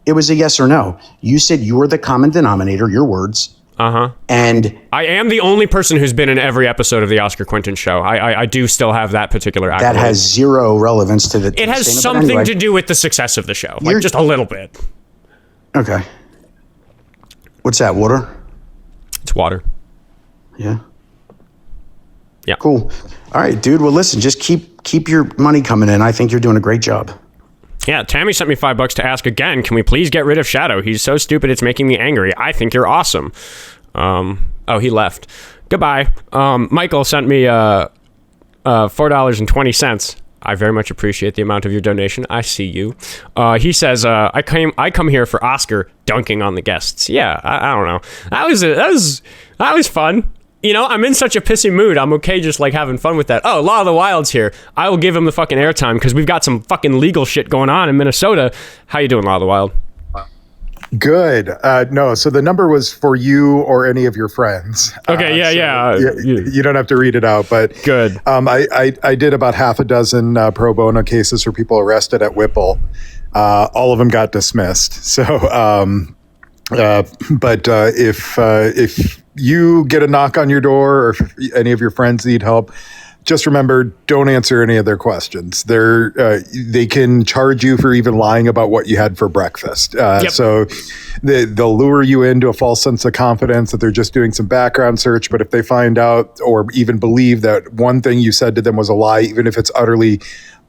It was a yes or no. You said you're the common denominator, your words. And I am the only person who's been in every episode of the Oskar Quentin show. I do still have that particular accolade. That has zero relevance to the... It has something to do with the success of the show. Like just a little bit. Okay. What's that, water? It's water. Yeah. Yeah. Cool. All right, dude. Well, listen, just keep your money coming in. I think you're doing a great job. Yeah, Tammy sent me $5 to ask again, can we please get rid of Shadow? He's so stupid, it's making me angry. I think you're awesome. He left. Goodbye. Michael sent me $4.20. I very much appreciate the amount of your donation. I see you. He says, I come here for Oskar dunking on the guests. Yeah, I don't know. That was fun. You know, I'm in such a pissy mood. I'm okay just like having fun with that. Oh, Law of the Wild's here. I will give him the fucking airtime because we've got some fucking legal shit going on in Minnesota. How you doing, Law of the Wild? Good. No, so the number was for you or any of your friends. Okay, You don't have to read it out, but good. I did about half a dozen pro bono cases for people arrested at Whipple. All of them got dismissed. So, if you get a knock on your door or if any of your friends need help, just remember, don't answer any of their questions. They can charge you for even lying about what you had for breakfast. So they'll lure you into a false sense of confidence that they're just doing some background search. But if they find out or even believe that one thing you said to them was a lie, even if it's utterly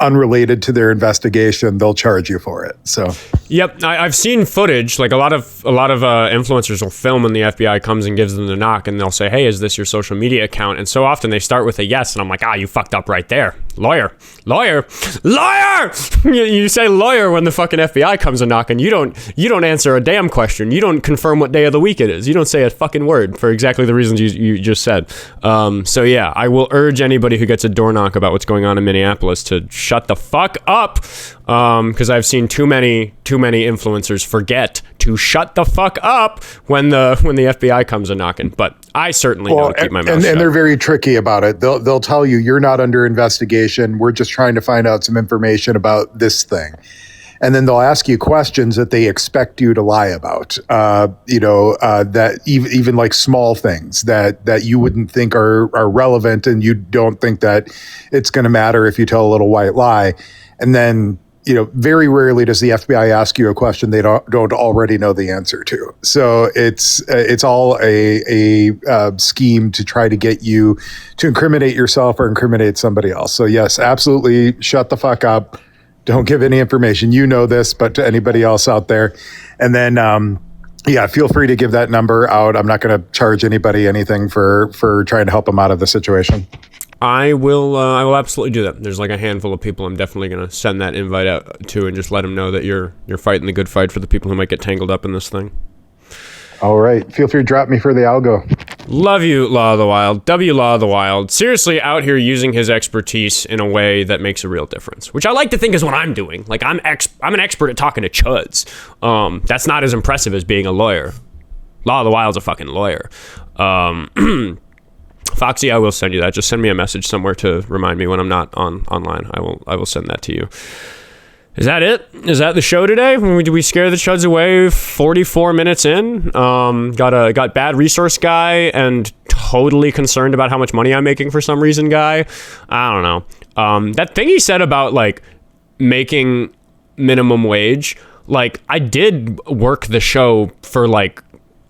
unrelated to their investigation, they'll charge you for it. So, yep, I've seen footage. Like a lot of influencers will film when the FBI comes and gives them the knock, and they'll say, "Hey, is this your social media account?" And so often they start with a yes, and I'm like, you fucked up right there, lawyer. You say lawyer when the fucking FBI comes a knocking. You don't answer a damn question. You don't confirm what day of the week it is. You don't say a fucking word for exactly the reasons you just said. So yeah, I will urge anybody who gets a door knock about what's going on in Minneapolis to shut the fuck up, because I've seen too many influencers forget to shut the fuck up when the FBI comes a knocking. But I certainly don't keep my mouth shut. And they're very tricky about it. They'll tell you you're not under investigation. We're just trying to find out some information about this thing. And then they'll ask you questions that they expect you to lie about. That even like small things that you wouldn't think are relevant, and you don't think that it's going to matter if you tell a little white lie. And then, very rarely does the FBI ask you a question they don't already know the answer to. So it's all a scheme to try to get you to incriminate yourself or incriminate somebody else. So yes, absolutely, shut the fuck up. Don't give any information. You know this, but to anybody else out there. And then, feel free to give that number out. I'm not going to charge anybody anything for trying to them them out of the situation. I will absolutely do that. There's like a handful of people I'm definitely going to send that invite out to and just let them know that you're fighting the good fight for the people who might get tangled up in this thing. All right. Feel free to drop me for the algo. Love you, Law of the Wild. W Law of the Wild. Seriously out here using his expertise in a way that makes a real difference, which I like to think is what I'm doing. Like I'm an expert at talking to chuds. That's not as impressive as being a lawyer. Law of the Wild's a fucking lawyer. Foxy, I will send you that. Just send me a message somewhere to remind me when I'm not online. I will send that to you. Is that it? Is that the show today? Did we scare the chuds away 44 minutes in? Got bad resource guy and totally concerned about how much money I'm making for some reason guy. I don't know. That thing he said about like making minimum wage, like I did work the show for like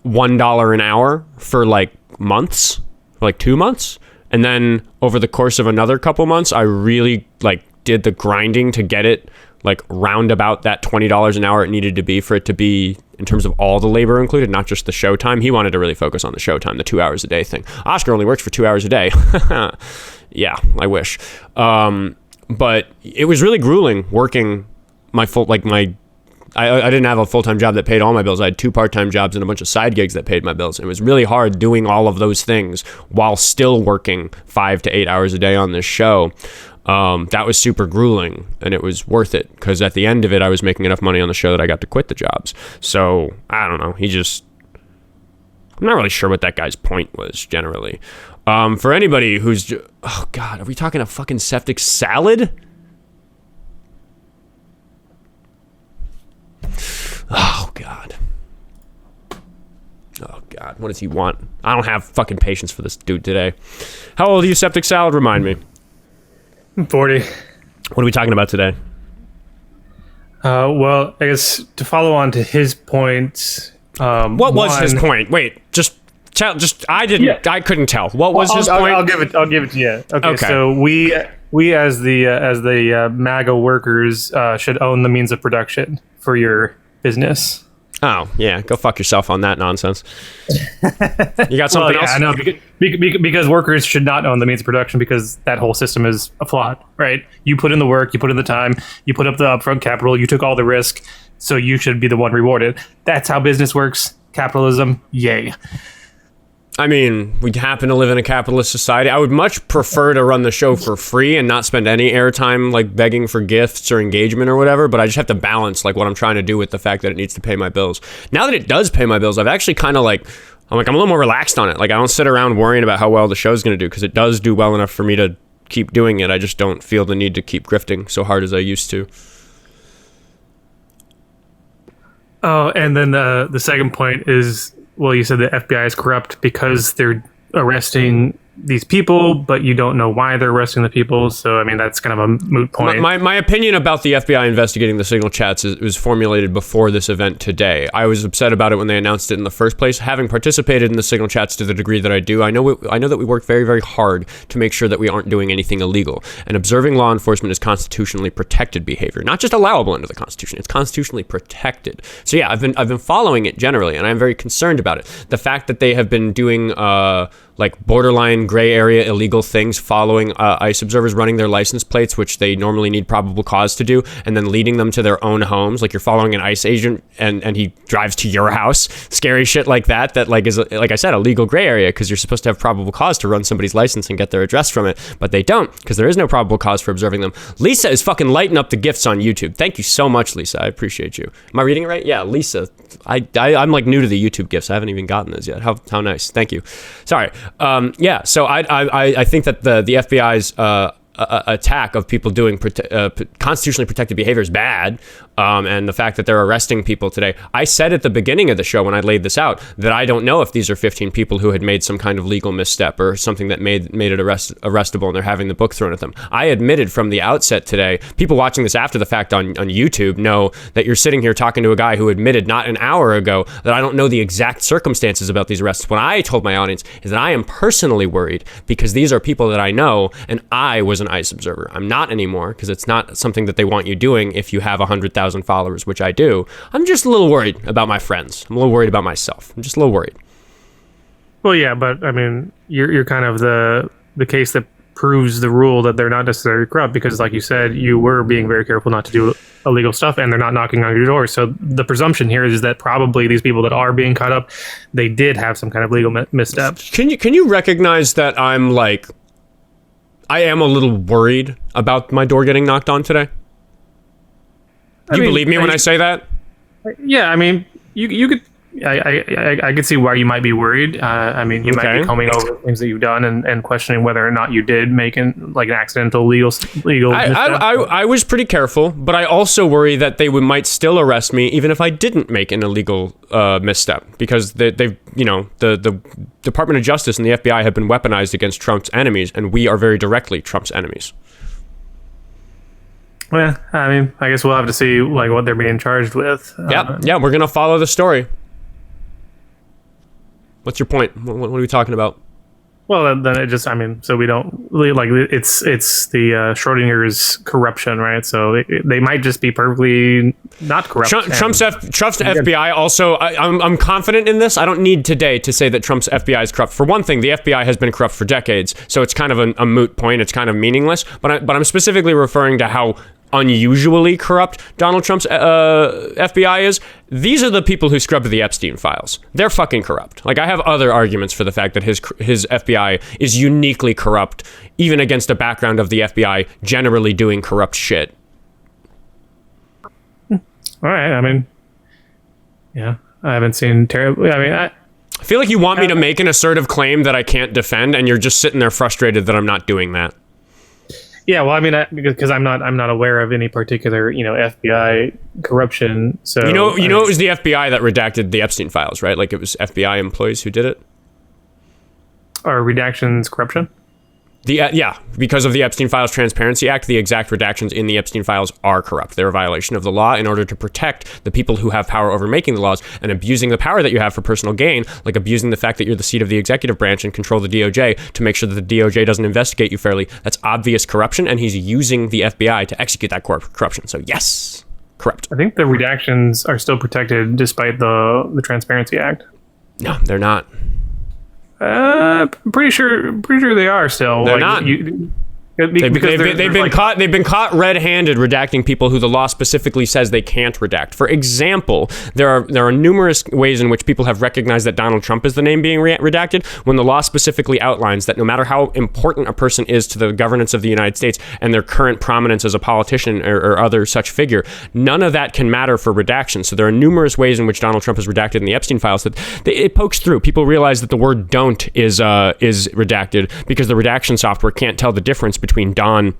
$1 an hour for like months, like 2 months. And then over the course of another couple months, I really like did the grinding to get it like round about that $20 an hour it needed to be for it to be in terms of all the labor included, not just the show time. He wanted to really focus on the show time, the 2 hours a day thing. Oskar only works for 2 hours a day. Yeah, I wish. But it was really grueling working my full, like my, I didn't have a full-time job that paid all my bills. I had 2 part-time jobs and a bunch of side gigs that paid my bills. It was really hard doing all of those things while still working 5 to 8 hours a day on this show. That was super grueling, and it was worth it because at the end of it, I was making enough money on the show that I got to quit the jobs. So I don't know. I'm not really sure what that guy's point was generally. For anybody who's, oh God, are we talking a fucking septic salad? Oh God. Oh God, what does he want? I don't have fucking patience for this dude today. How old are you, septic salad? Remind me. 40. What are we talking about today? Well, I guess to follow on to his points. What was his point? Wait, I couldn't tell. What was his point? I'll give it to you. Okay. So we as the MAGA workers should own the means of production for your business. Oh, yeah. Go fuck yourself on that nonsense. You got something else? I know. Because workers should not own the means of production because that whole system is flawed, right? You put in the work, you put in the time, you put up the upfront capital, you took all the risk, so you should be the one rewarded. That's how business works. Capitalism, yay. I mean, we happen to live in a capitalist society. I would much prefer to run the show for free and not spend any airtime like begging for gifts or engagement or whatever, but I just have to balance like what I'm trying to do with the fact that it needs to pay my bills. Now that it does pay my bills, I've actually kind of I'm a little more relaxed on it. Like I don't sit around worrying about how well the show's going to do because it does do well enough for me to keep doing it. I just don't feel the need to keep grifting so hard as I used to. Oh, and then the second point is, well, you said the FBI is corrupt because they're arresting these people, but you don't know why they're arresting the people. So, I mean, that's kind of a moot point. My opinion about the FBI investigating the Signal chats was formulated before this event today. I was upset about it when they announced it in the first place. Having participated in the Signal chats to the degree that I do, I know that we work very, very hard to make sure that we aren't doing anything illegal. And observing law enforcement is constitutionally protected behavior, not just allowable under the Constitution. It's constitutionally protected. So yeah, I've been following it generally, and I'm very concerned about it. The fact that they have been doing like borderline gray area illegal things, following ICE observers, running their license plates, which they normally need probable cause to do, and then leading them to their own homes. Like you're following an ICE agent and he drives to your house. Scary shit like that like is, like I said, a legal gray area because you're supposed to have probable cause to run somebody's license and get their address from it, but they don't because there is no probable cause for observing them. Lisa is fucking lighting up the gifts on YouTube. Thank you so much, Lisa. I appreciate you. Am I reading it right? Yeah, Lisa. I'm like new to the YouTube gifts. I haven't even gotten those yet. How nice. Thank you. Sorry. Yeah. So I think that the FBI's attack of people doing constitutionally protected behavior is bad. And the fact that they're arresting people today. I said at the beginning of the show when I laid this out that I don't know if these are 15 people who had made some kind of legal misstep or something that made it arrestable and they're having the book thrown at them. I admitted from the outset today, people watching this after the fact on YouTube know that you're sitting here talking to a guy who admitted not an hour ago that I don't know the exact circumstances about these arrests. What I told my audience is that I am personally worried because these are people that I know and I was an ICE observer. I'm not anymore because it's not something that they want you doing if you have 100,000 followers, which I do. I'm just a little worried about my friends. I'm a little worried about myself. I'm just a little worried. Well, yeah, but I mean, you're kind of the case that proves the rule that they're not necessarily corrupt because, like you said, you were being very careful not to do illegal stuff and they're not knocking on your door. So the presumption here is that probably these people that are being caught up, they did have some kind of legal misstep. Can you recognize that I am a little worried about my door getting knocked on today? Do you believe me when I say that? Yeah, I mean, you could I could see why you might be worried. I mean, you might be combing over things that you've done and questioning whether or not you did make an accidental legal. I was pretty careful, but I also worry that they might still arrest me even if I didn't make an illegal misstep, because the Department of Justice and the FBI have been weaponized against Trump's enemies, and we are very directly Trump's enemies. Well, I mean, I guess we'll have to see what they're being charged with. Yeah, we're gonna follow the story. What's your point? What are we talking about? Well, then it just, I mean, so we don't it's the Schrodinger's corruption, right? So they might just be perfectly not corrupt. Trump's FBI also, I'm confident in this. I don't need today to say that Trump's FBI is corrupt. For one thing, the FBI has been corrupt for decades, so it's kind of a moot point. It's kind of meaningless. But I'm specifically referring to how unusually corrupt Donald Trump's FBI is. These are the people who scrubbed the Epstein files. They're fucking corrupt. I have other arguments for the fact that his FBI is uniquely corrupt, even against a background of the FBI generally doing corrupt shit. All right. I mean, yeah, I haven't seen terribly. I mean, I feel like you want me to make an assertive claim that I can't defend, and you're just sitting there frustrated that I'm not doing that. Yeah, well, I mean, because I'm not aware of any particular, FBI corruption. So it was the FBI that redacted the Epstein files, right? It was FBI employees who did it. Or redactions corruption? Because of the Epstein Files Transparency Act, the exact redactions in the Epstein files are corrupt. They're a violation of the law in order to protect the people who have power over making the laws, and abusing the power that you have for personal gain, like abusing the fact that you're the seat of the executive branch and control the DOJ to make sure that the DOJ doesn't investigate you fairly. That's obvious corruption, and he's using the FBI to execute that corruption. So yes, corrupt. I think the redactions are still protected despite the Transparency Act. No, they're not. Pretty sure they are still. They're not. They've been caught red-handed redacting people who the law specifically says they can't redact. For example, there are numerous ways in which people have recognized that Donald Trump is the name being redacted, when the law specifically outlines that no matter how important a person is to the governance of the United States and their current prominence as a politician or other such figure, none of that can matter for redaction. So there are numerous ways in which Donald Trump is redacted in the Epstein files that it pokes through. People realize that the word "don't" is redacted because the redaction software can't tell the difference between Don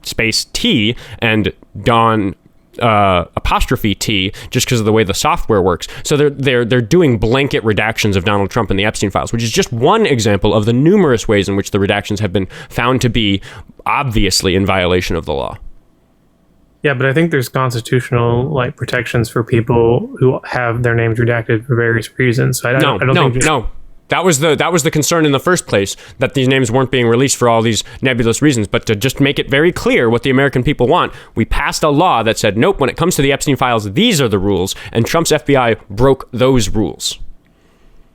space T and Don apostrophe T, just because of the way the software works. So they're doing blanket redactions of Donald Trump in the Epstein files, which is just one example of the numerous ways in which the redactions have been found to be obviously in violation of the law. Yeah, but I think there's constitutional protections for people who have their names redacted for various reasons. So I don't think That was the concern in the first place, that these names weren't being released for all these nebulous reasons. But to just make it very clear what the American people want, we passed a law that said, nope, when it comes to the Epstein files, these are the rules, and Trump's FBI broke those rules.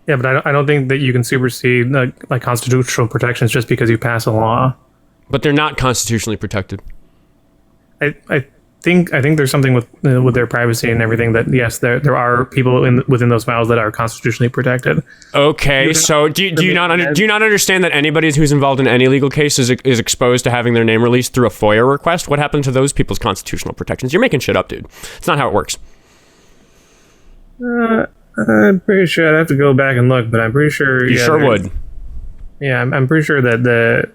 Yeah, but I don't think that you can supersede constitutional protections just because you pass a law. But they're not constitutionally protected. I think there's something with their privacy and everything that, yes, there are people within those files that are constitutionally protected. Okay, so do you not understand that anybody who's involved in any legal case is exposed to having their name released through a FOIA request? What happened to those people's constitutional protections? You're making shit up, dude. It's not how it works. I'm pretty sure I'd have to go back and look, but I'm pretty sure you sure would. Yeah, I'm pretty sure that the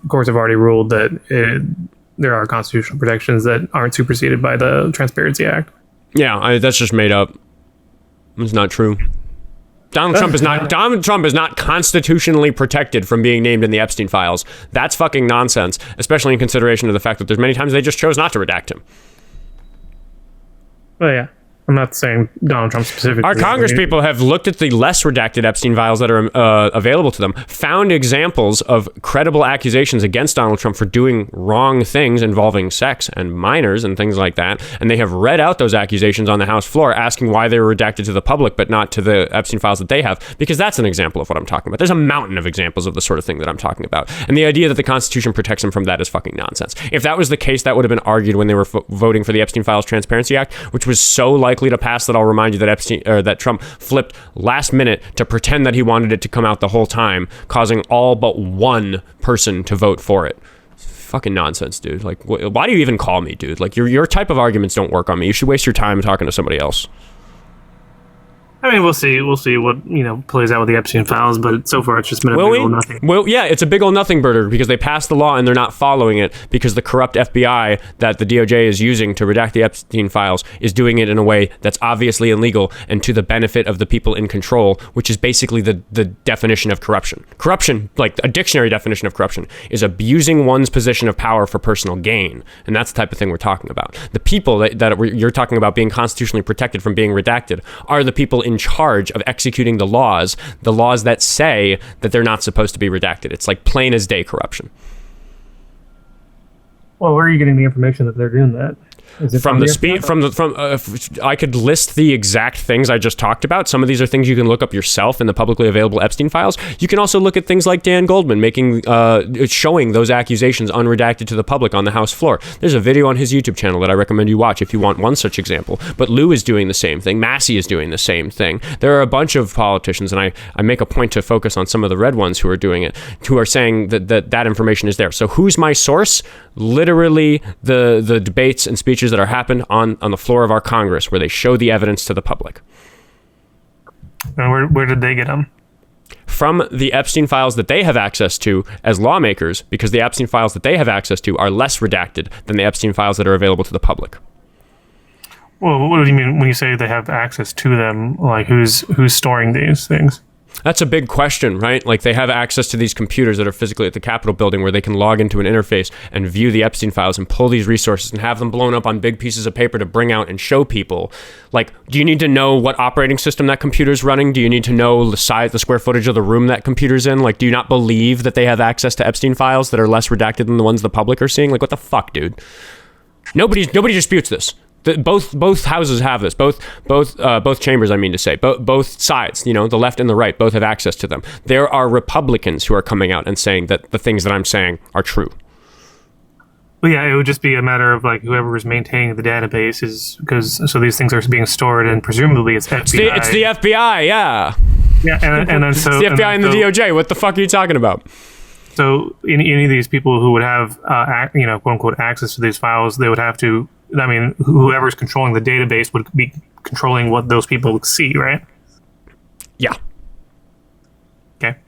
courts have already ruled that there are constitutional protections that aren't superseded by the Transparency Act. Yeah, that's just made up. It's not true. Donald Trump is not constitutionally protected from being named in the Epstein files. That's fucking nonsense, especially in consideration of the fact that there's many times they just chose not to redact him. Well, yeah. I'm not saying Donald Trump specifically. Our Congress people have looked at the less redacted Epstein files that are available to them, found examples of credible accusations against Donald Trump for doing wrong things involving sex and minors and things like that, and they have read out those accusations on the House floor, asking why they were redacted to the public but not to the Epstein files that they have, because that's an example of what I'm talking about. There's a mountain of examples of the sort of thing that I'm talking about, and the idea that the Constitution protects them from that is fucking nonsense. If that was the case, that would have been argued when they were voting for the Epstein Files Transparency Act, which was so likely to pass that I'll remind you that that Trump flipped last minute to pretend that he wanted it to come out the whole time, causing all but one person to vote for it. It's fucking nonsense, dude. Why do you even call me, dude? Your type of arguments don't work on me. You should waste your time talking to somebody else. I mean, we'll see what plays out with the Epstein files, but so far it's just been a big old nothing. Well, yeah, it's a big old nothing burger because they passed the law and they're not following it because the corrupt FBI that the DOJ is using to redact the Epstein files is doing it in a way that's obviously illegal and to the benefit of the people in control, which is basically the definition of corruption. Corruption, like a dictionary definition of corruption, is abusing one's position of power for personal gain, and that's the type of thing we're talking about. The people that you're talking about being constitutionally protected from being redacted are the people in charge of executing the laws that say that they're not supposed to be redacted. It's like plain as day corruption. Well, where are you getting the information that they're doing that? From the speed, I could list the exact things I just talked about. Some of these are things you can look up yourself in the publicly available Epstein files. You can also look at things like Dan Goldman showing those accusations unredacted to the public on the House floor. There's a video on his YouTube channel that I recommend you watch if you want one such example. But Lou is doing the same thing. Massey is doing the same thing. There are a bunch of politicians, and I make a point to focus on some of the red ones who are doing it, who are saying that information is there. So who's my source? Literally the debates and speeches that are happened on the floor of our Congress where they show the evidence to the public. And where did they get them? From the Epstein files that they have access to as lawmakers, because the Epstein files that they have access to are less redacted than the Epstein files that are available to the public. Well, what do you mean when you say they have access to them? Like who's storing these things? That's a big question, right? Like they have access to these computers that are physically at the Capitol building where they can log into an interface and view the Epstein files and pull these resources and have them blown up on big pieces of paper to bring out and show people. Like, do you need to know what operating system that computer's running? Do you need to know the size, the square footage of the room that computer's in? Like, do you not believe that they have access to Epstein files that are less redacted than the ones the public are seeing? Like, what the fuck, dude? Nobody disputes this. Both houses have this. Both chambers, I mean to say. Both sides, the left and the right, both have access to them. There are Republicans who are coming out and saying that the things that I'm saying are true. Well, yeah, it would just be a matter of like whoever is maintaining the database so these things are being stored and presumably it's FBI. It's the FBI, yeah. Yeah, and then so it's the FBI and the DOJ. What the fuck are you talking about? So any of these people who would have quote unquote access to these files, they would have to. I mean, whoever's controlling the database would be controlling what those people see, right? Yeah. Okay.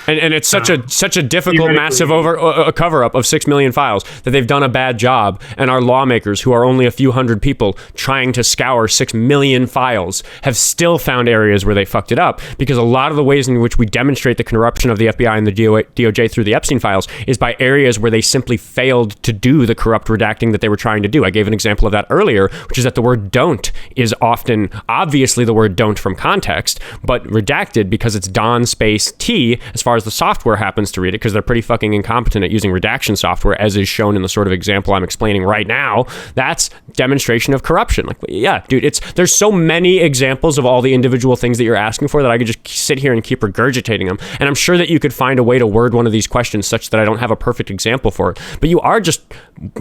And it's such a difficult, massive cover-up of 6 million files that they've done a bad job, and our lawmakers, who are only a few hundred people trying to scour 6 million files, have still found areas where they fucked it up, because a lot of the ways in which we demonstrate the corruption of the FBI and the DOJ through the Epstein files is by areas where they simply failed to do the corrupt redacting that they were trying to do. I gave an example of that earlier, which is that the word don't is often, obviously the word don't from context, but redacted because it's Don space T as far as the software happens to read it, because they're pretty fucking incompetent at using redaction software, as is shown in the sort of example I'm explaining right now. That's demonstration of corruption. Like, yeah, dude, there's so many examples of all the individual things that you're asking for that I could just sit here and keep regurgitating them. And I'm sure that you could find a way to word one of these questions such that I don't have a perfect example for it. But you are just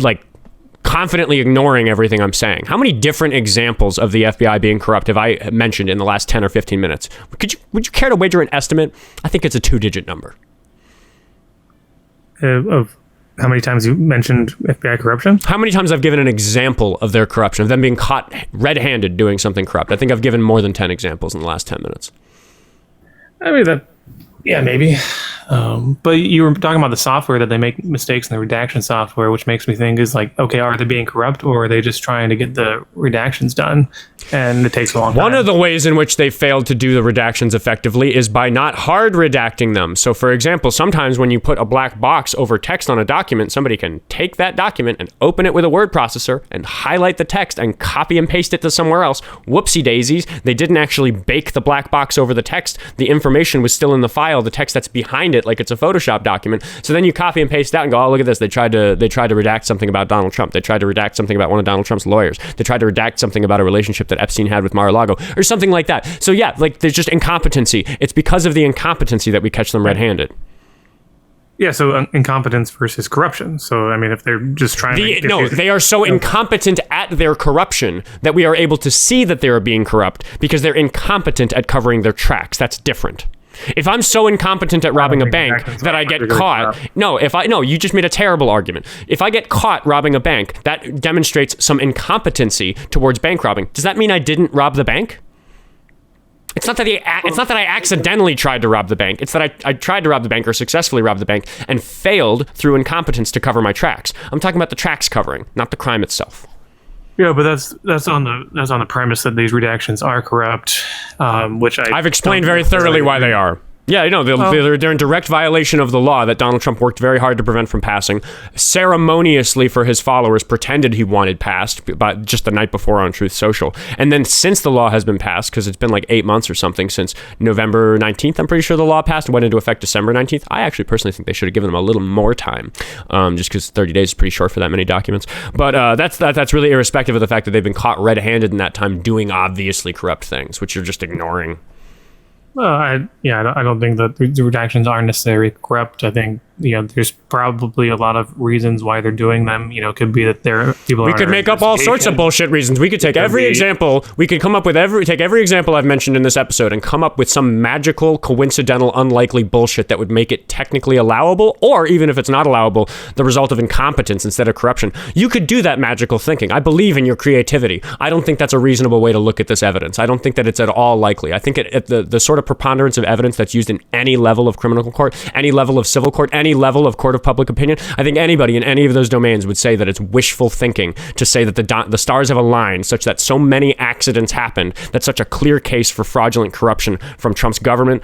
like confidently ignoring everything I'm saying. How many different examples of the FBI being corrupt have I mentioned in the last 10 or 15 minutes? Would you care to wager an estimate? I think it's a 2-digit number. Of how many times you mentioned FBI corruption? How many times I've given an example of their corruption, of them being caught red-handed doing something corrupt. I think I've given more than 10 examples in the last 10 minutes. I mean, yeah, maybe. But you were talking about the software, that they make mistakes in the redaction software, which makes me think is like, okay, are they being corrupt, or are they just trying to get the redactions done? And it takes a long time. One of the ways in which they failed to do the redactions effectively is by not hard redacting them. So, for example, sometimes when you put a black box over text on a document, somebody can take that document and open it with a word processor and highlight the text and copy and paste it to somewhere else. Whoopsie daisies. They didn't actually bake the black box over the text. The information was still in the file, the text that's behind it, like it's a Photoshop document. So then you copy and paste out and go, oh, look at this. They tried to redact something about Donald Trump. They tried to redact something about one of Donald Trump's lawyers. They tried to redact something about a relationship that Epstein had with Mar-a-Lago or something like that. So yeah, like there's just incompetency. It's because of the incompetency that we catch them red-handed. Yeah, so incompetence versus corruption. So, I mean, if they're just trying they are so incompetent at their corruption that we are able to see that they are being corrupt because they're incompetent at covering their tracks. That's different. If I'm so incompetent at robbing a bank that I get caught, you just made a terrible argument. If I get caught robbing a bank, that demonstrates some incompetency towards bank robbing. Does that mean I didn't rob the bank? It's not that I accidentally tried to rob the bank. It's that I tried to rob the bank or successfully robbed the bank and failed through incompetence to cover my tracks. I'm talking about the tracks covering, not the crime itself. Yeah, but that's on the premise that these redactions are corrupt, which I've explained very thoroughly why they are. Yeah, they're in direct violation of the law that Donald Trump worked very hard to prevent from passing, ceremoniously for his followers pretended he wanted passed but just the night before on Truth Social. And then since the law has been passed, because it's been like 8 months or something since November 19th, I'm pretty sure the law passed and went into effect December 19th. I actually personally think they should have given them a little more time, just because 30 days is pretty short for that many documents. But that's really irrespective of the fact that they've been caught red-handed in that time doing obviously corrupt things, which you're just ignoring. Well, I don't think that the redactions are necessarily corrupt. I think there's probably a lot of reasons why they're doing them. It could be that people. We could make up all sorts of bullshit reasons. We could take every example. We could come up with every example I've mentioned in this episode and come up with some magical, coincidental, unlikely bullshit that would make it technically allowable, or even if it's not allowable, the result of incompetence instead of corruption. You could do that magical thinking. I believe in your creativity. I don't think that's a reasonable way to look at this evidence. I don't think that it's at all likely. I think the sort of preponderance of evidence that's used in any level of criminal court, any level of civil court, any level of court of public opinion, I think anybody in any of those domains would say that it's wishful thinking to say that the stars have aligned such that so many accidents happened, that's such a clear case for fraudulent corruption from Trump's government,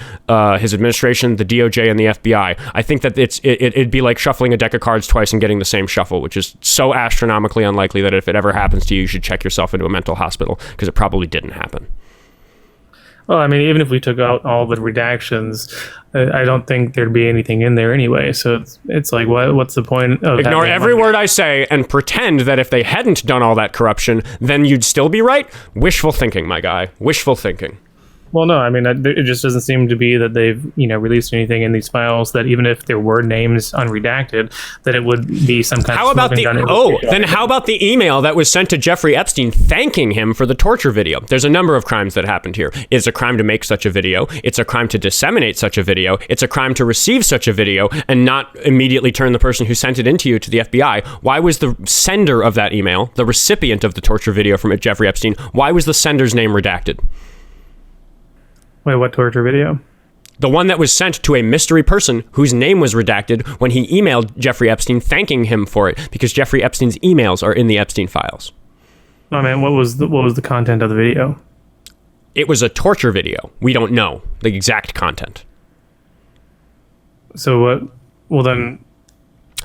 his administration, the DOJ, and the FBI. I think that it'd be like shuffling a deck of cards twice and getting the same shuffle, which is so astronomically unlikely that if it ever happens to you, you should check yourself into a mental hospital, because it probably didn't happen. Well, I mean, even if we took out all the redactions, I don't think there'd be anything in there anyway. So it's like, what's the point of ignore every word I say and pretend that if they hadn't done all that corruption, then you'd still be right? Wishful thinking, my guy. Wishful thinking. Well, no, I mean, it just doesn't seem to be that they've, released anything in these files that even if there were names unredacted, that it would be some kind of smoking gun. Then how about the email that was sent to Jeffrey Epstein thanking him for the torture video? There's a number of crimes that happened here. It's a crime to make such a video. It's a crime to disseminate such a video. It's a crime to receive such a video and not immediately turn the person who sent it into you to the FBI. Why was the sender of that email, the recipient of the torture video from Jeffrey Epstein, why was the sender's name redacted? Wait, what torture video? The one that was sent to a mystery person whose name was redacted when he emailed Jeffrey Epstein thanking him for it, because Jeffrey Epstein's emails are in the Epstein files. Oh man, what was the content of the video? It was a torture video. We don't know the exact content. So what? Well then,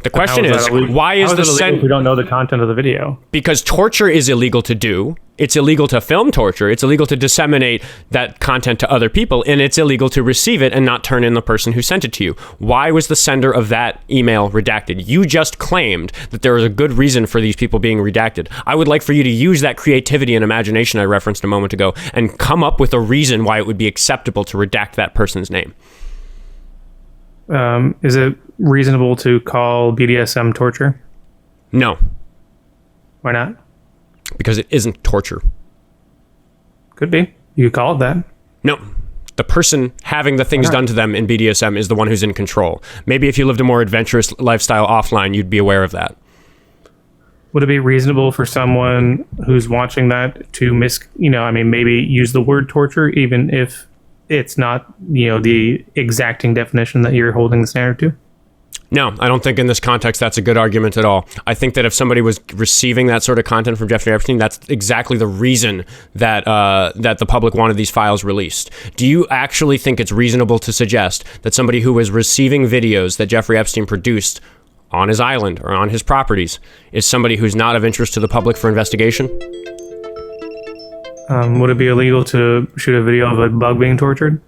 the question is, why is the sender? We don't know the content of the video. Because torture is illegal to do. It's illegal to film torture. It's illegal to disseminate that content to other people, and it's illegal to receive it and not turn in the person who sent it to you. Why was the sender of that email redacted? You just claimed that there was a good reason for these people being redacted. I would like for you to use that creativity and imagination I referenced a moment ago and come up with a reason why it would be acceptable to redact that person's name. Is it reasonable to call BDSM torture? No. Why not? Because it isn't torture. Could be. You could call it that. No. The person having the things done to them in BDSM is the one who's in control. Maybe if you lived a more adventurous lifestyle offline, you'd be aware of that. Would it be reasonable for someone who's watching that to maybe use the word torture, even if it's not, the exacting definition that you're holding the standard to? No, I don't think in this context that's a good argument at all. I think that if somebody was receiving that sort of content from Jeffrey Epstein, that's exactly the reason that that the public wanted these files released. Do you actually think it's reasonable to suggest that somebody who was receiving videos that Jeffrey Epstein produced on his island or on his properties is somebody who's not of interest to the public for investigation? Would it be illegal to shoot a video of a bug being tortured?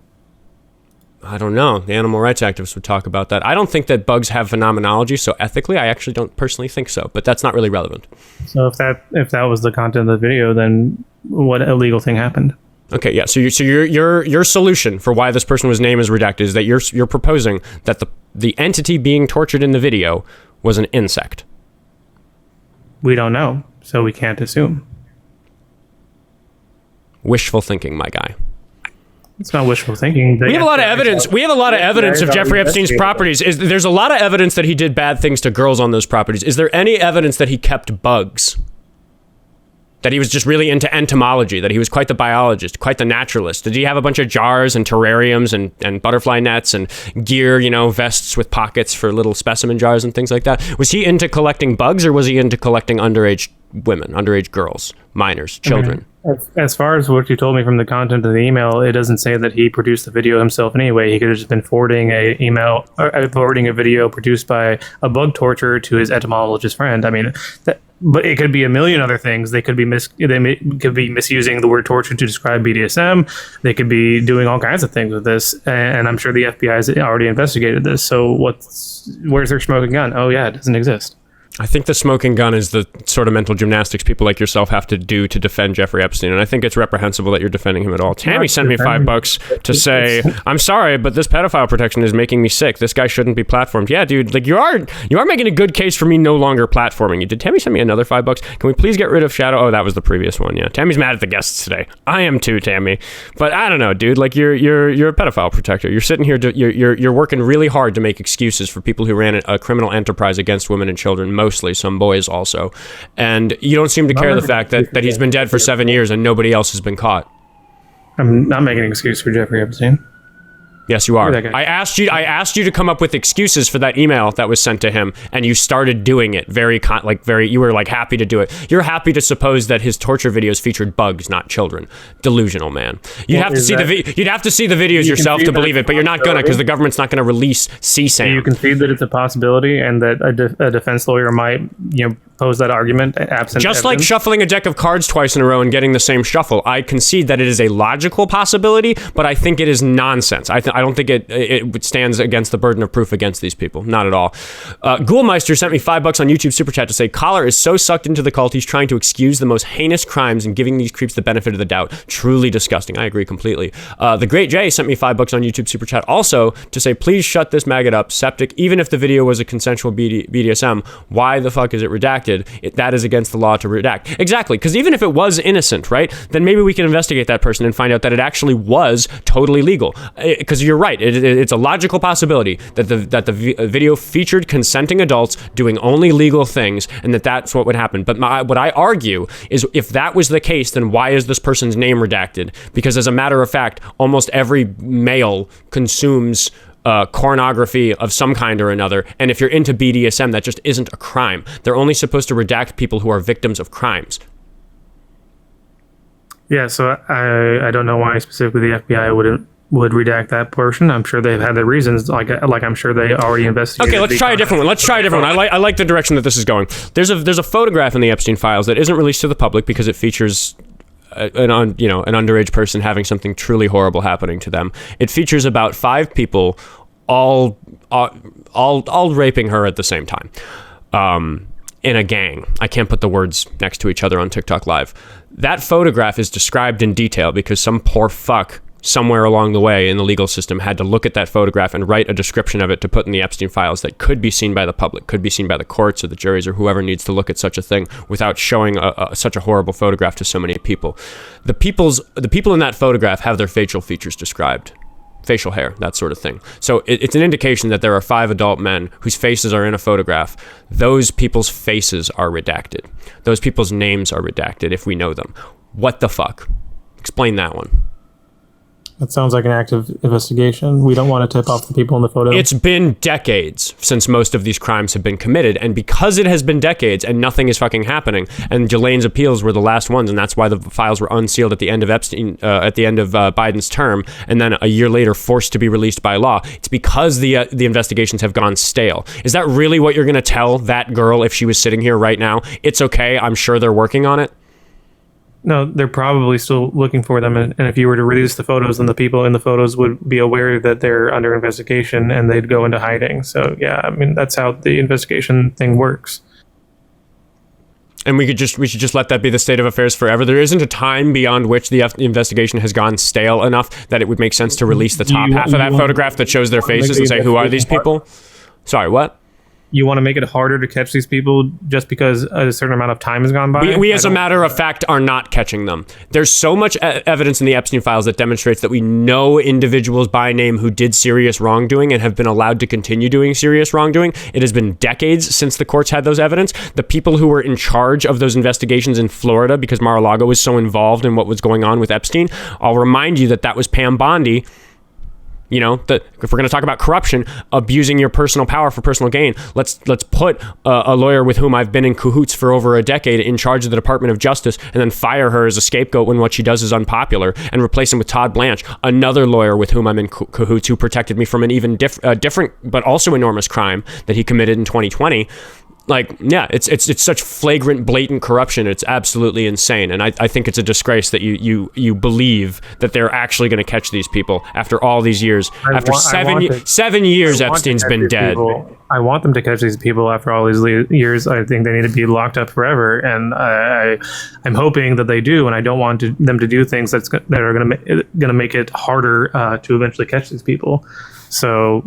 I don't know. The animal rights activists would talk about that. I don't think that bugs have phenomenology, so ethically, I actually don't personally think so. But that's not really relevant. So if that was the content of the video, then what illegal thing happened? Okay, yeah. So your solution for why this person's name is redacted is that you're proposing that the entity being tortured in the video was an insect. We don't know, so we can't assume. Wishful thinking, my guy. It's not wishful thinking. We have a lot of evidence. We have a lot of evidence of Jeffrey Epstein's properties. There's a lot of evidence that he did bad things to girls on those properties. Is there any evidence that he kept bugs? That he was just really into entomology, that he was quite the biologist, quite the naturalist. Did he have a bunch of jars and terrariums and butterfly nets and gear, vests with pockets for little specimen jars and things like that? Was he into collecting bugs, or was he into collecting underage women, underage girls, minors, children? As far as what you told me from the content of the email, it doesn't say that he produced the video himself anyway. He could have just been forwarding a video produced by a bug torturer to his entomologist friend. I mean, but it could be a million other things. They could be misusing the word torture to describe BDSM. They could be doing all kinds of things with this, and I'm sure the FBI has already investigated this. So where's their smoking gun? Oh yeah, it doesn't exist. I think the smoking gun is the sort of mental gymnastics people like yourself have to do to defend Jeffrey Epstein, and I think it's reprehensible that you're defending him at all. Tammy sent me $5 to say, I'm sorry, but this pedophile protection is making me sick. This guy shouldn't be platformed. Yeah, dude, like you are making a good case for me no longer platforming you. Did Tammy send me another $5? Can we please get rid of Shadow? Oh, that was the previous one. Yeah, Tammy's mad at the guests today. I am too, Tammy. But I don't know, dude. Like you're a pedophile protector. You're sitting here. You're working really hard to make excuses for people who ran a criminal enterprise against women and children, mostly some boys also, and you don't seem to care the fact that he's been dead for 7 years and nobody else has been caught. I'm not making an excuse for Jeffrey Epstein. Yes, you are. I asked you to come up with excuses for that email that was sent to him, and you started doing it you were like happy to do it. You're happy to suppose that his torture videos featured bugs, not children. Delusional, man. You'd have to see the videos yourself to believe it, but you're not gonna, because the government's not gonna release CSAM. You concede that it's a possibility, and that a defense lawyer might, pose that argument absent just evidence. Like shuffling a deck of cards twice in a row and getting the same shuffle. I concede that it is a logical possibility, but I think it is nonsense. I don't think it stands against the burden of proof against these people. Not at all. Ghoulmeister sent me $5 on YouTube Super Chat to say, Collar is so sucked into the cult, he's trying to excuse the most heinous crimes and giving these creeps the benefit of the doubt. Truly disgusting. I agree completely. The Great Jay sent me $5 on YouTube Super Chat also to say, please shut this maggot up. Septic, even if the video was a consensual BDSM, why the fuck is it redacted? That is against the law to redact. Exactly, because even if it was innocent, right, then maybe we can investigate that person and find out that it actually was totally legal. Because you're right, it's a logical possibility that the video featured consenting adults doing only legal things, and that's what would happen. But what I argue is, if that was the case, then why is this person's name redacted? Because as a matter of fact, almost every male consumes pornography of some kind or another, and if you're into BDSM, that just isn't a crime. They're only supposed to redact people who are victims of crimes. Yeah, so I don't know why specifically the FBI would redact that portion. I'm sure they've had their reasons. Like I'm sure they already investigated. Okay, let's try a different one. I like the direction that this is going. There's a photograph in the Epstein files that isn't released to the public because it features an underage person having something truly horrible happening to them. It features about 5 people all raping her at the same time, in a gang. I can't put the words next to each other on TikTok Live. That photograph is described in detail because some poor fuck somewhere along the way in the legal system had to look at that photograph and write a description of it to put in the Epstein files that could be seen by the public, could be seen by the courts or the juries or whoever needs to look at such a thing without showing such a horrible photograph to so many people. The people in that photograph have their facial features described. Facial hair, that sort of thing. So it's an indication that there are 5 adult men whose faces are in a photograph. Those people's faces are redacted. Those people's names are redacted if we know them. What the fuck? Explain that one. That sounds like an active investigation. We don't want to tip off the people in the photo. It's been decades since most of these crimes have been committed, and because it has been decades and nothing is fucking happening, and Ghislaine's appeals were the last ones, and that's why the files were unsealed at the end of Biden's term, and then a year later forced to be released by law. It's because the investigations have gone stale. Is that really what you're going to tell that girl if she was sitting here right now? It's okay. I'm sure they're working on it. No, they're probably still looking for them, and if you were to release the photos, then the people in the photos would be aware that they're under investigation, and they'd go into hiding. So, yeah, I mean, that's how the investigation thing works. And we should just let that be the state of affairs forever. There isn't a time beyond which the investigation has gone stale enough that it would make sense to release the top half of that photograph that shows their faces and say, who are these people? Sorry, what? you want to make it harder to catch these people just because a certain amount of time has gone by? We as a matter of fact, are not catching them. There's so much evidence in the Epstein files that demonstrates that we know individuals by name who did serious wrongdoing and have been allowed to continue doing serious wrongdoing. It has been decades since the courts had those evidence. The people who were in charge of those investigations in Florida, because Mar-a-Lago was so involved in what was going on with Epstein, I'll remind you that was Pam Bondi. You know, that if we're going to talk about corruption, abusing your personal power for personal gain, let's put a lawyer with whom I've been in cahoots for over a decade in charge of the Department of Justice, and then fire her as a scapegoat when what she does is unpopular, and replace him with Todd Blanche, another lawyer with whom I'm in cahoots who protected me from an even different but also enormous crime that he committed in 2020. Like, yeah, it's such flagrant, blatant corruption. It's absolutely insane. And I think it's a disgrace that you believe that they're actually going to catch these people after all these years. After 7 years, Epstein's been dead. I want them to catch these people after all these years. I think they need to be locked up forever. And I'm hoping that they do. And I don't want them to do things that are going to make it harder to eventually catch these people. So,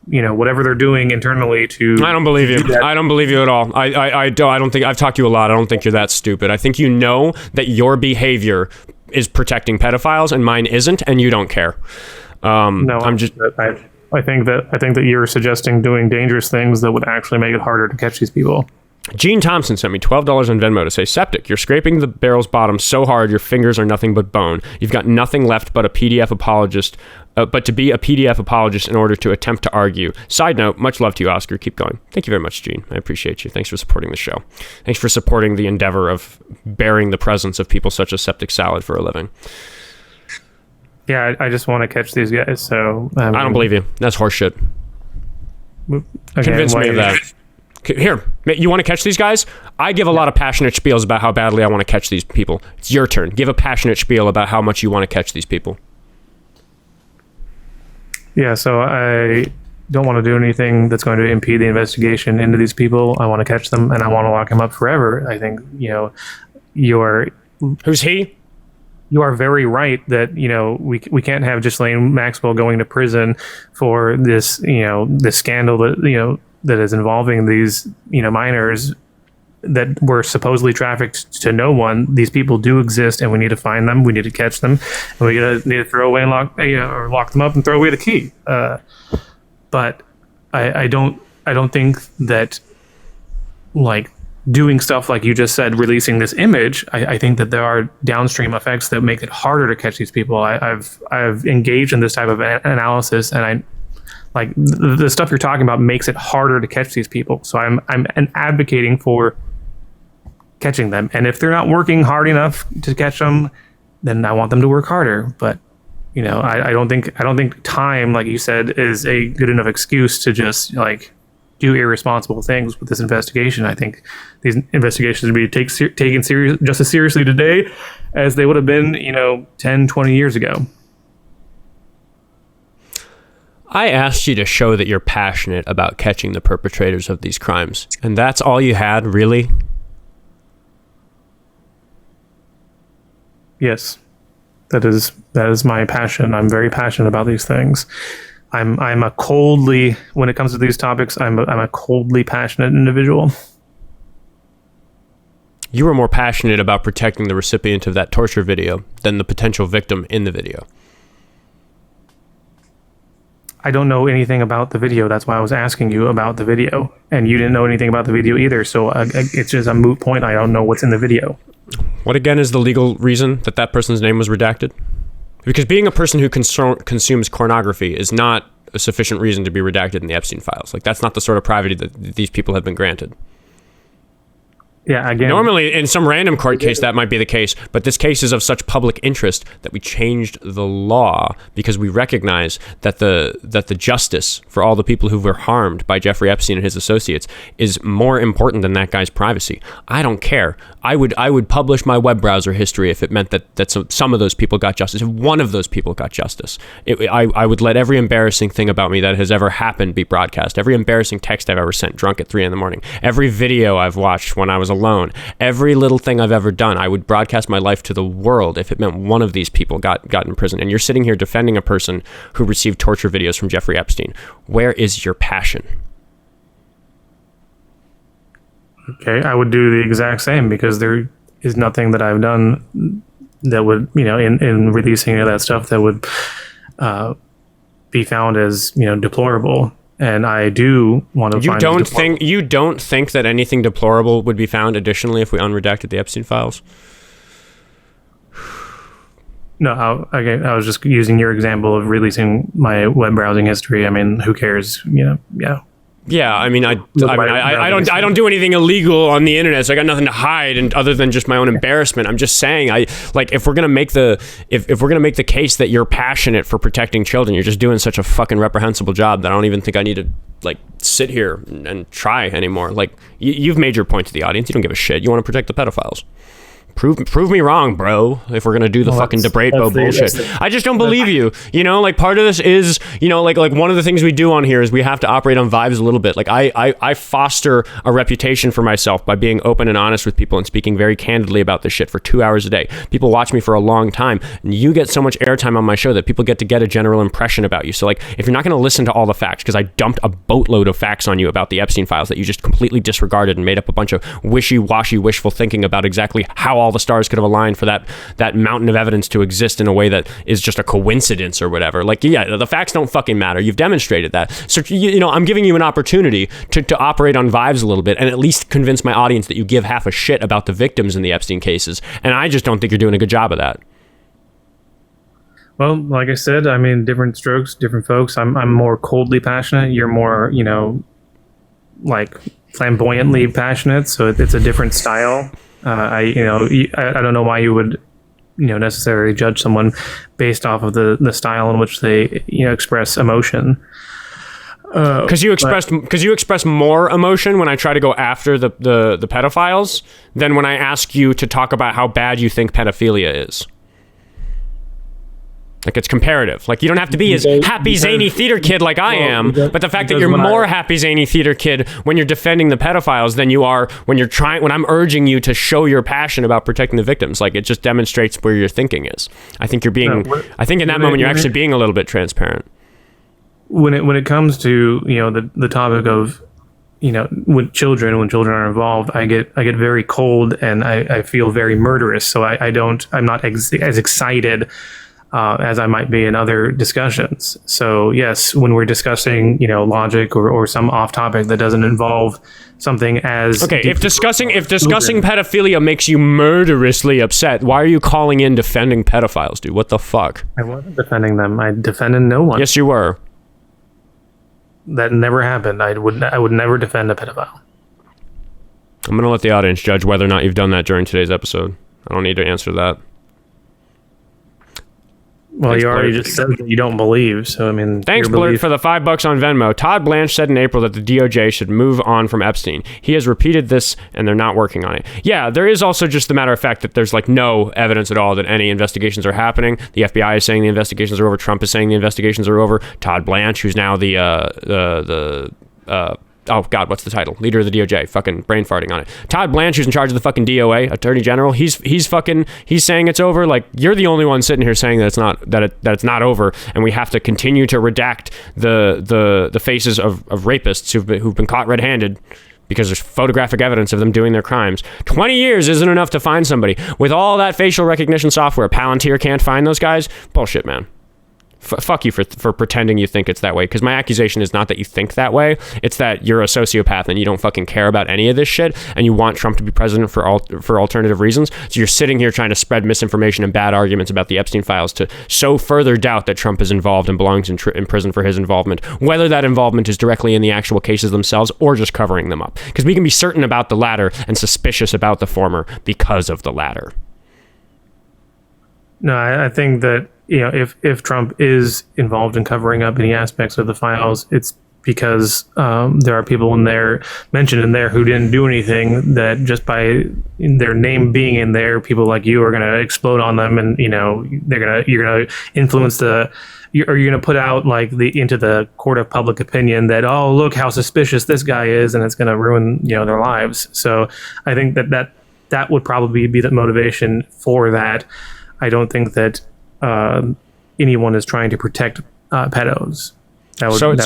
you know, whatever they're doing internally to... I don't believe you. I don't believe you at all. I don't think... I've talked to you a lot. I don't think you're that stupid. I think you know that your behavior is protecting pedophiles and mine isn't, and you don't care. No, I'm just... I think that you're suggesting doing dangerous things that would actually make it harder to catch these people. Gene Thompson sent me $12 on Venmo to say, Septic, you're scraping the barrel's bottom so hard your fingers are nothing but bone. You've got nothing left but a PDF apologist, but to be a PDF apologist in order to attempt to argue. Side note, much love to you, Oscar. Keep going. Thank you very much, Gene. I appreciate you. Thanks for supporting the show. Thanks for supporting the endeavor of bearing the presence of people such as Septic Salad for a living. Yeah, I just want to catch these guys, so... I don't believe you. That's horseshit. Okay, Convince me of that. Here, you want to catch these guys? I give a lot of passionate spiels about how badly I want to catch these people. It's your turn. Give a passionate spiel about how much you want to catch these people. Yeah, so I don't want to do anything that's going to impede the investigation into these people. I want to catch them, and I want to lock them up forever. I think, you know, you're... Who's he? You are very right that, you know, we can't have Ghislaine Maxwell going to prison for this, you know, this scandal that, you know, that is involving these, you know, minors that were supposedly trafficked to no one. These people do exist, and we need to find them. We need to catch them, and we need to throw away and lock them up and throw away the key. But I don't think that, like, doing stuff like you just said, releasing this image, I think that there are downstream effects that make it harder to catch these people. I've engaged in this type of analysis, and like the stuff you're talking about makes it harder to catch these people. So I'm advocating for catching them. And if they're not working hard enough to catch them, then I want them to work harder. But, you know, I don't think time, like you said, is a good enough excuse to just like do irresponsible things with this investigation. I think these investigations would be taken just as seriously today as they would have been, you know, 10, 20 years ago. I asked you to show that you're passionate about catching the perpetrators of these crimes, and that's all you had, really? Yes, that is my passion. I'm very passionate about these things. I'm a coldly, when it comes to these topics, I'm a coldly passionate individual. You were more passionate about protecting the recipient of that torture video than the potential victim in the video. I don't know anything about the video. That's why I was asking you about the video. And you didn't know anything about the video either. So it's just a moot point. I don't know what's in the video. What, again, is the legal reason that person's name was redacted? Because being a person who consumes pornography is not a sufficient reason to be redacted in the Epstein files. Like, that's not the sort of privacy that these people have been granted. Yeah, again, normally in some random court case that might be the case, but this case is of such public interest that we changed the law because we recognize that the justice for all the people who were harmed by Jeffrey Epstein and his associates is more important than that guy's privacy. I don't care. I would publish my web browser history if it meant that some of those people got justice. If one of those people got justice, I would let every embarrassing thing about me that has ever happened be broadcast. Every embarrassing text I've ever sent drunk at 3 a.m. Every video I've watched when I was alone. Every little thing I've ever done, I would broadcast my life to the world if it meant one of these people got in prison. And you're sitting here defending a person who received torture videos from Jeffrey Epstein. Where is your passion? Okay, I would do the exact same because there is nothing that I've done that would, in releasing any of that stuff that would be found as, deplorable. And I do want to. You don't think that anything deplorable would be found additionally if we unredacted the Epstein files? No, I was just using your example of releasing my web browsing history. I mean, who cares? Yeah. Yeah, I mean, I don't do anything illegal on the internet, so I got nothing to hide, and other than just my own embarrassment. I'm just saying, if we're gonna make the case that you're passionate for protecting children, you're just doing such a fucking reprehensible job that I don't even think I need to sit here and try anymore. You've made your point to the audience. You don't give a shit. You want to protect the pedophiles. Prove me wrong, bro, if we're gonna do the fucking debate bullshit. I just don't believe you. Part of this is, one of the things we do on here is we have to operate on vibes a little bit. I foster a reputation for myself by being open and honest with people and speaking very candidly about this shit for 2 hours a day. People watch me for a long time, and you get so much airtime on my show that people get to get a general impression about you. So if you're not gonna listen to all the facts, because I dumped a boatload of facts on you about the Epstein files that you just completely disregarded and made up a bunch of wishy-washy wishful thinking about exactly how all the stars could have aligned for that mountain of evidence to exist in a way that is just a coincidence or whatever. The facts don't fucking matter. You've demonstrated that. So, I'm giving you an opportunity to operate on vibes a little bit and at least convince my audience that you give half a shit about the victims in the Epstein cases. And I just don't think you're doing a good job of that. Well, like I said, I mean, different strokes, different folks. I'm more coldly passionate. You're more, flamboyantly passionate. So it's a different style. I don't know why you would, necessarily judge someone based off of the style in which they, express emotion. Because you express more emotion when I try to go after the pedophiles than when I ask you to talk about how bad you think pedophilia is. It's comparative. You don't have to be as happy, zany theater kid like I am, but the fact that you're more happy, zany theater kid when you're defending the pedophiles than you are when I'm urging you to show your passion about protecting the victims. It just demonstrates where your thinking is. I think you're I think in that moment you're actually being a little bit transparent. When it comes to, the topic of, when children are involved, I get very cold and I feel very murderous. So I'm not as excited as I might be in other discussions. So yes, when we're discussing, logic or some off topic that doesn't involve something as okay. If discussing pedophilia makes you murderously upset, why are you calling in defending pedophiles, dude? What the fuck? I wasn't defending them. I defended no one. Yes, you were. That never happened. I would never defend a pedophile. I'm gonna let the audience judge whether or not you've done that during today's episode. I don't need to answer that. Well, thanks, you already just said that you don't believe, so I mean... Thanks, Blurt, for the $5 on Venmo. Todd Blanche said in April that the DOJ should move on from Epstein. He has repeated this, and they're not working on it. Yeah, there is also just the matter of fact that there's no evidence at all that any investigations are happening. The FBI is saying the investigations are over. Trump is saying the investigations are over. Todd Blanche, who's now oh God, what's the title? Leader of the DOJ. Fucking brain farting on it. Todd Blanche, who's in charge of the fucking DOA, Attorney General. He's saying it's over. You're the only one sitting here saying that it's not over, and we have to continue to redact the faces of rapists who've been caught red-handed because there's photographic evidence of them doing their crimes. 20 years isn't enough to find somebody. With all that facial recognition software, Palantir can't find those guys? Bullshit, man. Fuck you for pretending you think it's that way, because my accusation is not that you think that way, it's that you're a sociopath and you don't fucking care about any of this shit, and you want Trump to be president for alternative reasons. So you're sitting here trying to spread misinformation and bad arguments about the Epstein files to sow further doubt that Trump is involved and belongs in prison for his involvement, whether that involvement is directly in the actual cases themselves or just covering them up, because we can be certain about the latter and suspicious about the former because of the latter. No, I think that if Trump is involved in covering up any aspects of the files, it's because there are people mentioned in there who didn't do anything, that just by their name being in there, people like you are going to explode on them, and you're going to influence you're going to put out into the court of public opinion that, oh, look how suspicious this guy is, and it's going to ruin their lives. So I think that would probably be the motivation for that. I don't think that anyone is trying to protect pedos. So it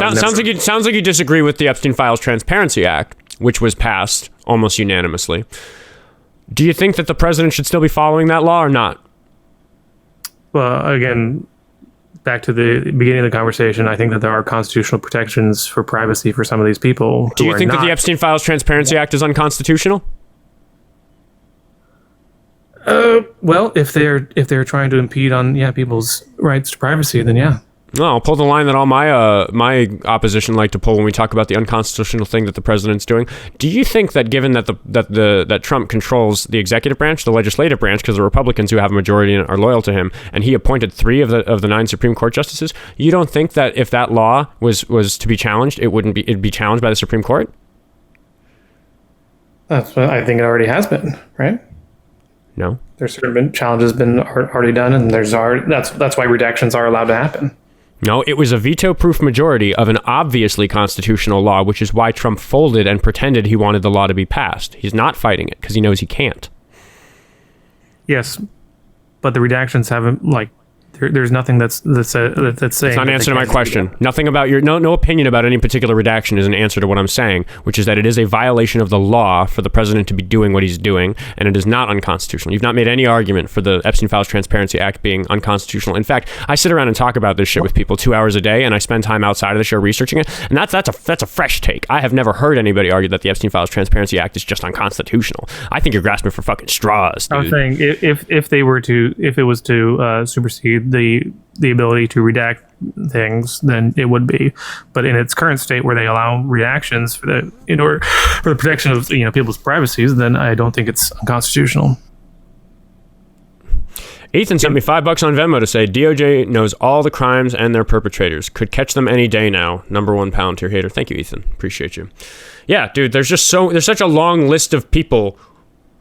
sounds like you disagree with the Epstein Files Transparency Act, which was passed almost unanimously. Do you think that the president should still be following that law or not? Well, again, back to the beginning of the conversation, I think that there are constitutional protections for privacy for some of these people. Do you think that the Epstein Files Transparency Act is unconstitutional? Well, if they're trying to impede on people's rights to privacy, then yeah. No, I'll pull the line that all my opposition like to pull when we talk about the unconstitutional thing that the president's doing. Do you think that given that that Trump controls the executive branch, the legislative branch, because the Republicans who have a majority are loyal to him, and he appointed 3 of the 9 Supreme Court justices, you don't think that if that law was to be challenged, it'd be challenged by the Supreme Court? That's what I think it already has been, right? No. There's sort of been challenges been already done, and that's why redactions are allowed to happen. No, it was a veto-proof majority of an obviously constitutional law, which is why Trump folded and pretended he wanted the law to be passed. He's not fighting it because he knows he can't. Yes, but the redactions haven't, there's nothing that's saying. It's not an answer to my question. Nothing about no opinion about any particular redaction is an answer to what I'm saying, which is that it is a violation of the law for the president to be doing what he's doing, and it is not unconstitutional. You've not made any argument for the Epstein Files Transparency Act being unconstitutional. In fact, I sit around and talk about this shit with people 2 hours a day, and I spend time outside of the show researching it, and that's a fresh take. I have never heard anybody argue that the Epstein Files Transparency Act is just unconstitutional. I think you're grasping for fucking straws, dude. I was saying if it was to supersede the ability to redact things, then it would be. But in its current state, where they allow redactions for the protection of people's privacies, then I don't think it's unconstitutional. Ethan sent me $5 on Venmo to say DOJ knows all the crimes and their perpetrators. Could catch them any day now. #1 Palantir hater. Thank you, Ethan. Appreciate you. Yeah, dude. There's such a long list of people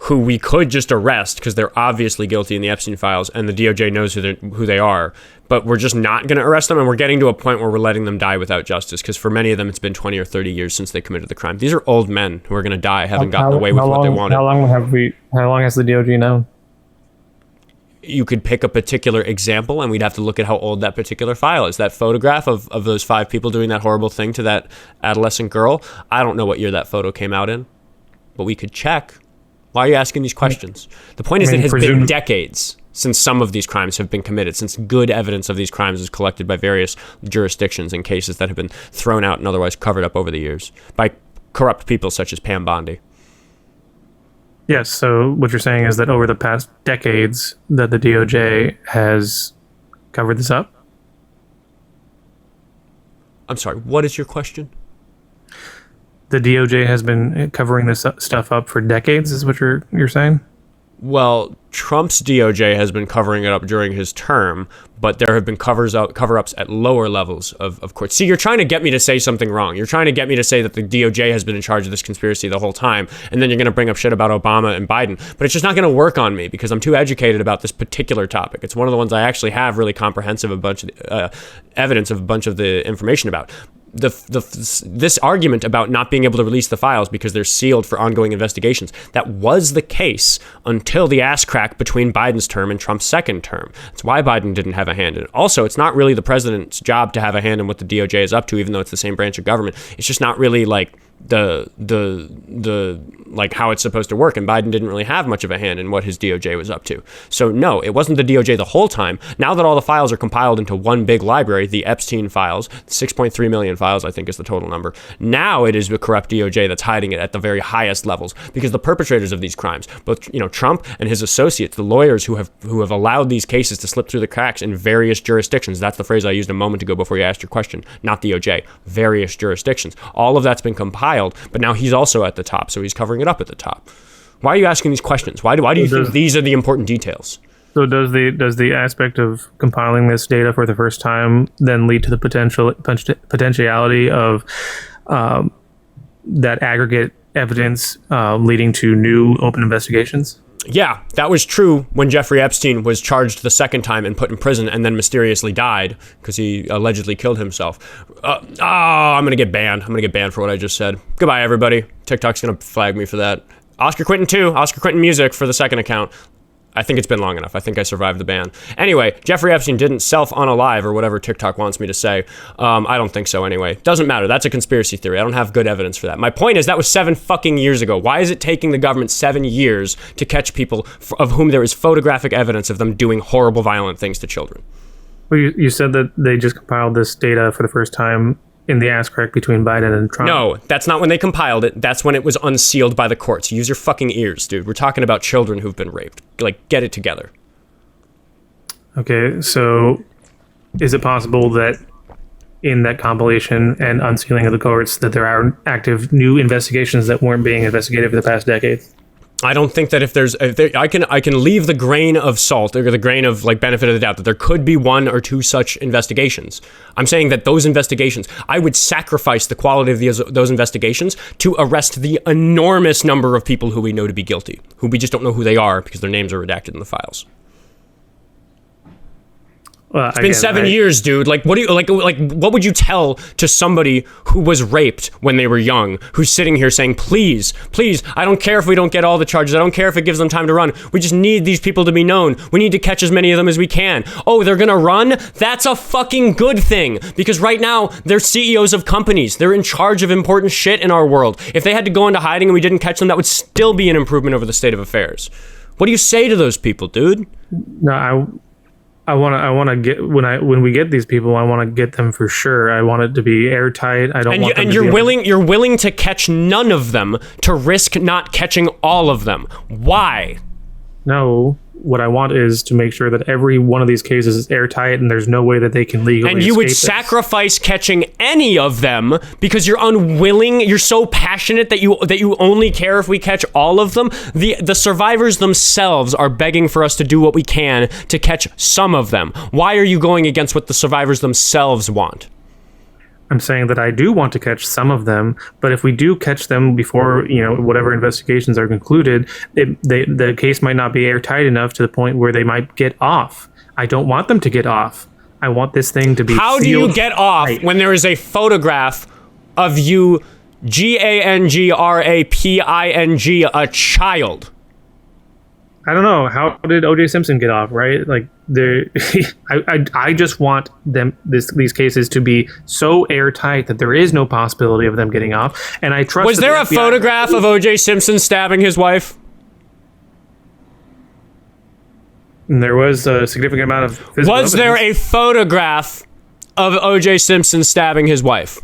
who we could just arrest because they're obviously guilty in the Epstein files, and the DOJ knows who they are, but we're just not going to arrest them, and we're getting to a point where we're letting them die without justice, because for many of them, it's been 20 or 30 years since they committed the crime. These are old men who are going to die having gotten away with what they wanted. How long has the DOJ known? You could pick a particular example, and we'd have to look at how old that particular file is. That photograph of those 5 people doing that horrible thing to that adolescent girl, I don't know what year that photo came out in, but we could check. Why are you asking these questions? The point is, it has been decades since some of these crimes have been committed, since good evidence of these crimes is collected by various jurisdictions in cases that have been thrown out and otherwise covered up over the years by corrupt people such as Pam Bondi. Yes, so what you're saying is that over the past decades that the DOJ has covered this up? I'm sorry, what is your question? The DOJ has been covering this stuff up for decades, is what you're saying? Well, Trump's DOJ has been covering it up during his term, but there have been cover-ups at lower levels of court. See, you're trying to get me to say something wrong. You're trying to get me to say that the DOJ has been in charge of this conspiracy the whole time, and then you're going to bring up shit about Obama and Biden. But it's just not going to work on me because I'm too educated about this particular topic. It's one of the ones I actually have really comprehensive evidence of a bunch of the information about. This argument about not being able to release the files because they're sealed for ongoing investigations, that was the case until the ass crack between Biden's term and Trump's second term. That's why Biden didn't have a hand in it. Also, it's not really the president's job to have a hand in what the DOJ is up to, even though it's the same branch of government. It's just not really like the how it's supposed to work, and Biden didn't really have much of a hand in what his DOJ was up to. So no, it wasn't the DOJ the whole time. Now that all the files are compiled into one big library, the Epstein files, 6.3 million files I think is the total number, now it is the corrupt DOJ that's hiding it at the very highest levels, because the perpetrators of these crimes, both Trump and his associates, the lawyers who have allowed these cases to slip through the cracks in various jurisdictions, that's the phrase I used a moment ago before you asked your question, not DOJ, various jurisdictions, all of that's been compiled, but now he's also at the top, so he's covering it up at the top. Why are you asking these questions? Why do you think these are the important details? So does the aspect of compiling this data for the first time then lead to the potentiality of that aggregate evidence leading to new open investigations? Yeah, that was true when Jeffrey Epstein was charged the second time and put in prison and then mysteriously died because he allegedly killed himself. I'm going to get banned. I'm going to get banned for what I just said. Goodbye, everybody. TikTok's going to flag me for that. Oskar Quentin 2, Oskar Quentin Music for the second account. I think it's been long enough. I think I survived the ban. Anyway, Jeffrey Epstein didn't self-unalive or whatever TikTok wants me to say. I don't think so anyway. Doesn't matter. That's a conspiracy theory. I don't have good evidence for that. My point is that was 7 fucking years ago. Why is it taking the government 7 years to catch people of whom there is photographic evidence of them doing horrible, violent things to children? Well, you said that they just compiled this data for the first time in the ass crack between Biden and Trump. No, that's not when they compiled it. That's when it was unsealed by the courts. Use your fucking ears, dude. We're talking about children who've been raped. Like, get it together. Okay, so is it possible that in that compilation and unsealing of the courts that there are active new investigations that weren't being investigated for the past decade? I don't think that I can leave the grain of salt or the grain of like benefit of the doubt that there could be 1 or 2 such investigations. I'm saying that those investigations, I would sacrifice the quality of those investigations to arrest the enormous number of people who we know to be guilty, who we just don't know who they are because their names are redacted in the files. It's been 7 years, dude. Like, what do you like? What would you tell to somebody who was raped when they were young, who's sitting here saying, "Please, please, I don't care if we don't get all the charges. I don't care if it gives them time to run. We just need these people to be known. We need to catch as many of them as we can." Oh, they're gonna run? That's a fucking good thing, because right now they're CEOs of companies. They're in charge of important shit in our world. If they had to go into hiding and we didn't catch them, that would still be an improvement over the state of affairs. What do you say to those people, dude? No, I want to get when we get these people, I want to get them for sure. I want it to be airtight. I don't want them to you're willing to catch none of them to risk not catching all of them. Why? No, what I want is to make sure that every one of these cases is airtight and there's no way that they can legally And you would sacrifice catching any of them because you're unwilling, you're so passionate that you only care if we catch all of them. The survivors themselves are begging for us to do what we can to catch some of them. Why are you going against what the survivors themselves want? I'm saying that I do want to catch some of them, but if we do catch them before, whatever investigations are concluded, the case might not be airtight enough to the point where they might get off. I don't want them to get off. I want this thing to be How do you get off when there is a photograph of you, GANGRAPING, a child? I don't know. How did O.J. Simpson get off, right? Like, I just want these cases to be so airtight that there is no possibility of them getting off. And I trust. Was there a photograph of O.J. Simpson stabbing his wife? And there was a significant amount of physical evidence. There a photograph of O.J. Simpson stabbing his wife?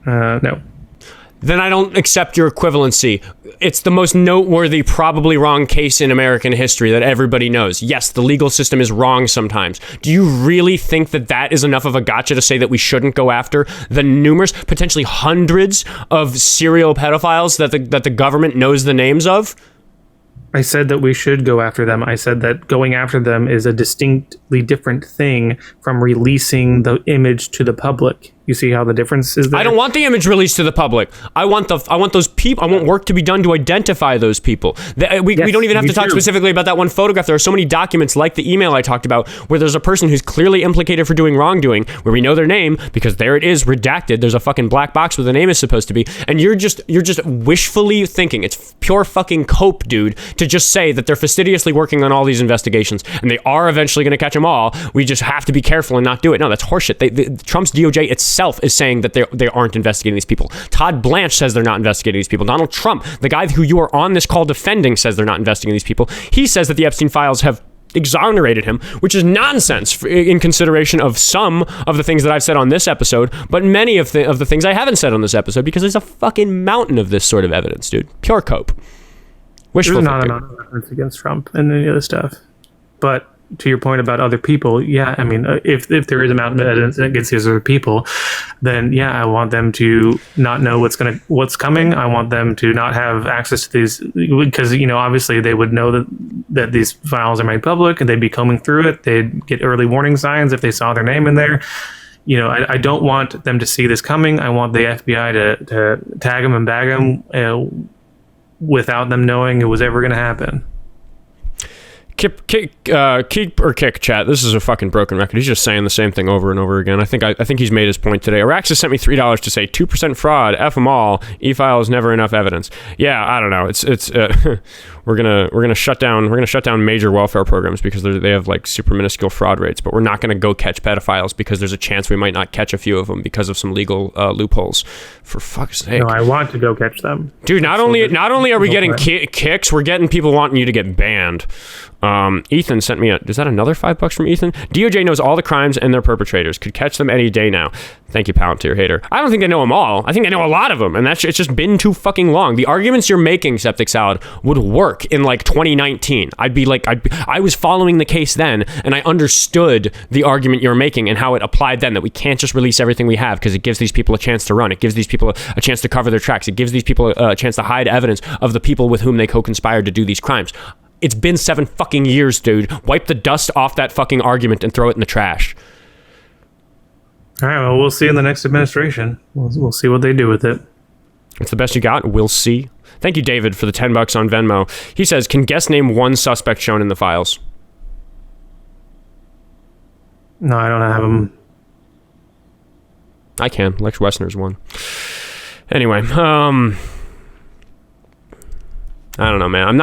No. Then I don't accept your equivalency. It's the most noteworthy, probably wrong case in American history that everybody knows. Yes, the legal system is wrong sometimes. Do you really think that that is enough of a gotcha to say that we shouldn't go after the numerous, potentially hundreds of serial pedophiles that the government knows the names of? I said that we should go after them. I said that going after them is a distinctly different thing from releasing the image to the public. You see how the difference is there? I don't want the image released to the public. I want those people. I want work to be done to identify those people. We don't even have to talk specifically about that one photograph. There are so many documents like the email I talked about where there's a person who's clearly implicated for doing wrongdoing, where we know their name because there it is redacted. There's a fucking black box where the name is supposed to be, and you're just wishfully thinking. It's pure fucking cope, dude, to just say that they're fastidiously working on all these investigations and they are eventually going to catch them all. We just have to be careful and not do it. No, that's horseshit. Trump's DOJ itself is saying that they aren't investigating these people. Todd Blanche says they're not investigating these people. Donald Trump, the guy who you are on this call defending, says they're not investigating these people. He says that the Epstein files have exonerated him, which is nonsense in consideration of some of the things that I've said on this episode, but many of the things I haven't said on this episode, because there's a fucking mountain of this sort of evidence, dude. Pure cope. Wishful thinking. There's not a lot of evidence against Trump and any other stuff. But to your point about other people, yeah, I mean, if there is a mountain of evidence against these other people, then yeah, I want them to not know what's coming. I want them to not have access to these, because obviously they would know that these files are made public and they'd be combing through it. They'd get early warning signs if they saw their name in there. I don't want them to see this coming. I want the FBI to tag them and bag them without them knowing it was ever going to happen. Keep or kick chat. This is a fucking broken record. He's just saying the same thing over and over again. I think he's made his point today. Araxis sent me $3 to say 2% fraud. F them all. E-file is never enough evidence. Yeah, I don't know. It's we're gonna shut down major welfare programs because they have like super minuscule fraud rates, but we're not gonna go catch pedophiles because there's a chance we might not catch a few of them because of some legal loopholes. For fuck's sake! No, I want to go catch them, dude. Not only are we getting kicks, we're getting people wanting you to get banned. Ethan sent me is that another $5 from Ethan? DOJ knows all the crimes and their perpetrators. Could catch them any day now. Thank you, Palantir hater. I don't think they know them all. I think they know a lot of them, and it's just been too fucking long. The arguments you're making, Septic Salad, would work in like 2019. I was following the case then, and I understood the argument you're making and how it applied then, that we can't just release everything we have because it gives these people a chance to run. It gives these people a chance to cover their tracks. It gives these people a chance to hide evidence of the people with whom they co-conspired to do these crimes. It's been 7 fucking years, dude. Wipe the dust off that fucking argument and throw it in the trash. All right, well, we'll see in the next administration. We'll see what they do with it. It's the best you got. We'll see. Thank you, David, for the $10 on Venmo. He says, can guest name one suspect shown in the files? No, I don't have them. I can. Lex Wessner's one. Anyway, I don't know, man.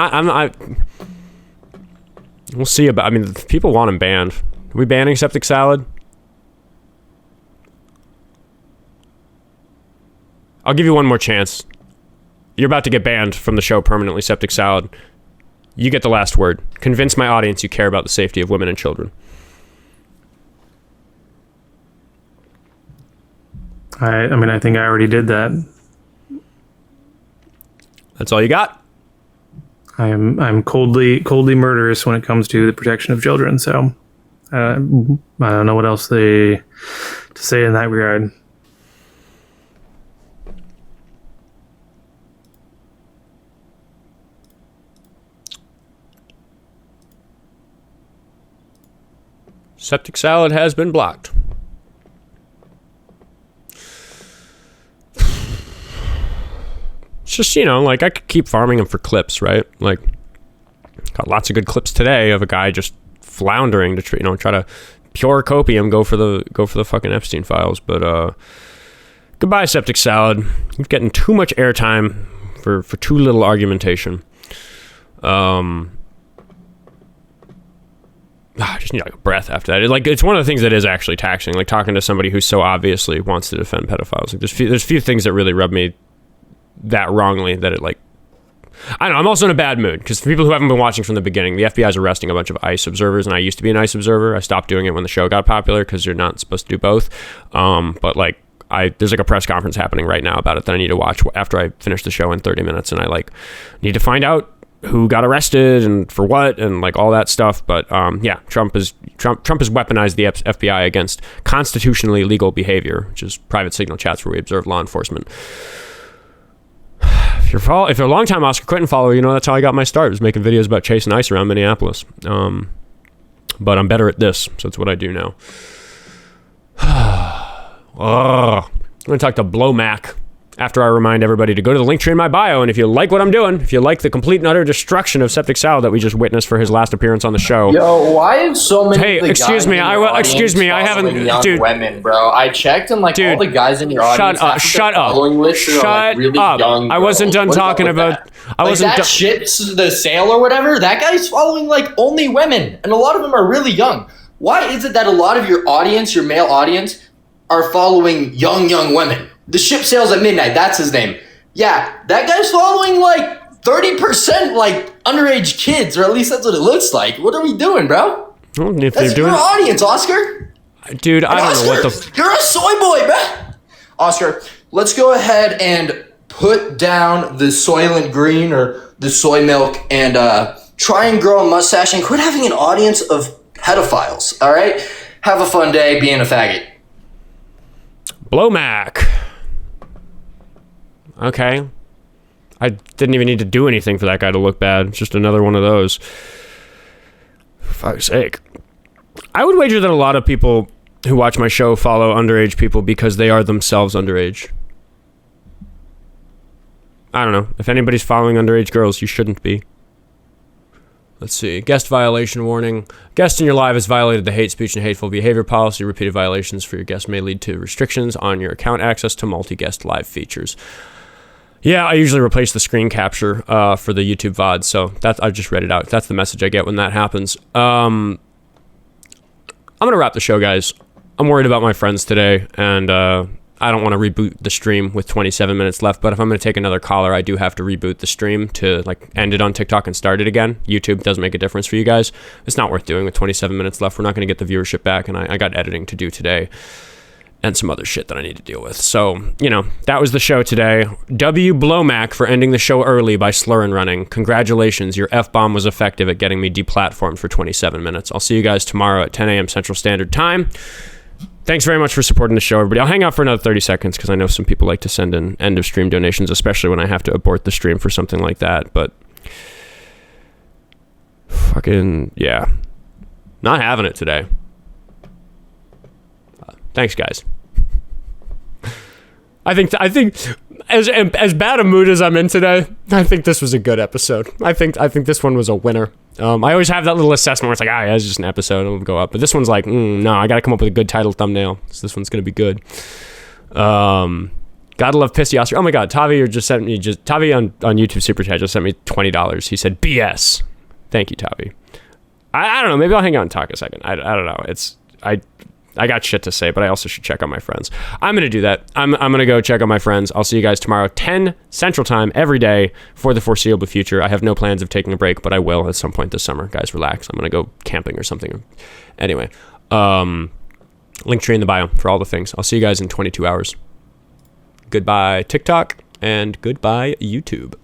We'll see about. I mean, people want him banned. Are we banning Septic Salad? I'll give you one more chance. You're about to get banned from the show permanently, Septic Salad. You get the last word. Convince my audience you care about the safety of women and children. I mean, I think I already did that. That's all you got? I'm coldly murderous when it comes to the protection of children, so I don't know what else to say in that regard. Septic Salad has been blocked. It's just, like I could keep farming him for clips, right? Like, got lots of good clips today of a guy just floundering to try to pure copium, go for the fucking Epstein files. But goodbye, Septic Salad. You're getting too much airtime for too little argumentation. I just need like a breath after that. It's one of the things that is actually taxing, like talking to somebody who so obviously wants to defend pedophiles. Like there's few things that really rub me that wrongly that it like, I don't know, I'm also in a bad mood because for people who haven't been watching from the beginning, the FBI is arresting a bunch of ICE observers, and I used to be an ICE observer. I stopped doing it when the show got popular because you're not supposed to do both. But like there's like a press conference happening right now about it that I need to watch after I finish the show in 30 minutes, and I like need to find out who got arrested and for what and like all that stuff. But yeah, Trump has weaponized the FBI against constitutionally legal behavior, which is private signal chats where we observe law enforcement. If you're a long-time Oskar Quentin follower, that's how I got my start, was making videos about chasing ice around Minneapolis. But I'm better at this, so it's what I do now. I'm going to talk to Blow Mac after I remind everybody to go to the link tree in my bio, and if you like what I'm doing, if you like the complete and utter destruction of Septic Salad that we just witnessed for his last appearance on the show. Yo, why is so many excuse me, I haven't, dude. Women, bro. I checked and like all the guys in your audience. Shut up. Young, I wasn't done talking about. That shit, the sale or whatever. That guy's following like only women, and a lot of them are really young. Why is it that a lot of your audience, your male audience, are following young women? The ship sails at midnight. That's his name. Yeah, that guy's following like 30% like underage kids, or at least that's what it looks like. What are we doing, bro? Well, if that's your audience, Oscar. Dude, I don't know what the... You're a soy boy, bro. Oscar, let's go ahead and put down the Soylent Green or the soy milk and try and grow a mustache and quit having an audience of pedophiles, all right? Have a fun day being a faggot. Blow Mac. Okay. I didn't even need to do anything for that guy to look bad. It's just another one of those. For fuck's sake. I would wager that a lot of people who watch my show follow underage people because they are themselves underage. I don't know. If anybody's following underage girls, you shouldn't be. Let's see. Guest violation warning. Guest in your live has violated the hate speech and hateful behavior policy. Repeated violations for your guest may lead to restrictions on your account access to multi-guest live features. Yeah, I usually replace the screen capture for the YouTube VOD, so I just read it out. That's the message I get when that happens. I'm going to wrap the show, guys. I'm worried about my friends today, and I don't want to reboot the stream with 27 minutes left, but if I'm going to take another caller, I do have to reboot the stream to like end it on TikTok and start it again. YouTube does make a difference for you guys. It's not worth doing with 27 minutes left. We're not going to get the viewership back, and I got editing to do today and some other shit that I need to deal with. So, that was the show today. W. Blomack for ending the show early by slur and running. Congratulations, your F-bomb was effective at getting me deplatformed for 27 minutes. I'll see you guys tomorrow at 10 a.m. Central Standard Time. Thanks very much for supporting the show, everybody. I'll hang out for another 30 seconds because I know some people like to send in end-of-stream donations, especially when I have to abort the stream for something like that. But fucking, yeah. Not having it today. Thanks, guys. I think as bad a mood as I'm in today, I think this was a good episode. I think this one was a winner. I always have that little assessment where it's like, it's just an episode, it'll go up. But this one's like, no, I got to come up with a good title thumbnail. So this one's going to be good. Gotta love Pissy Oscar. Oh my God, Tavi on YouTube Super Chat just sent me $20. He said, BS. Thank you, Tavi. I don't know. Maybe I'll hang out and talk a second. I don't know. I got shit to say, but I also should check on my friends. I'm going to do that. I'm going to go check on my friends. I'll see you guys tomorrow, 10 Central Time every day for the foreseeable future. I have no plans of taking a break, but I will at some point this summer. Guys, relax. I'm going to go camping or something. Anyway, linktree in the bio for all the things. I'll see you guys in 22 hours. Goodbye, TikTok, and goodbye, YouTube.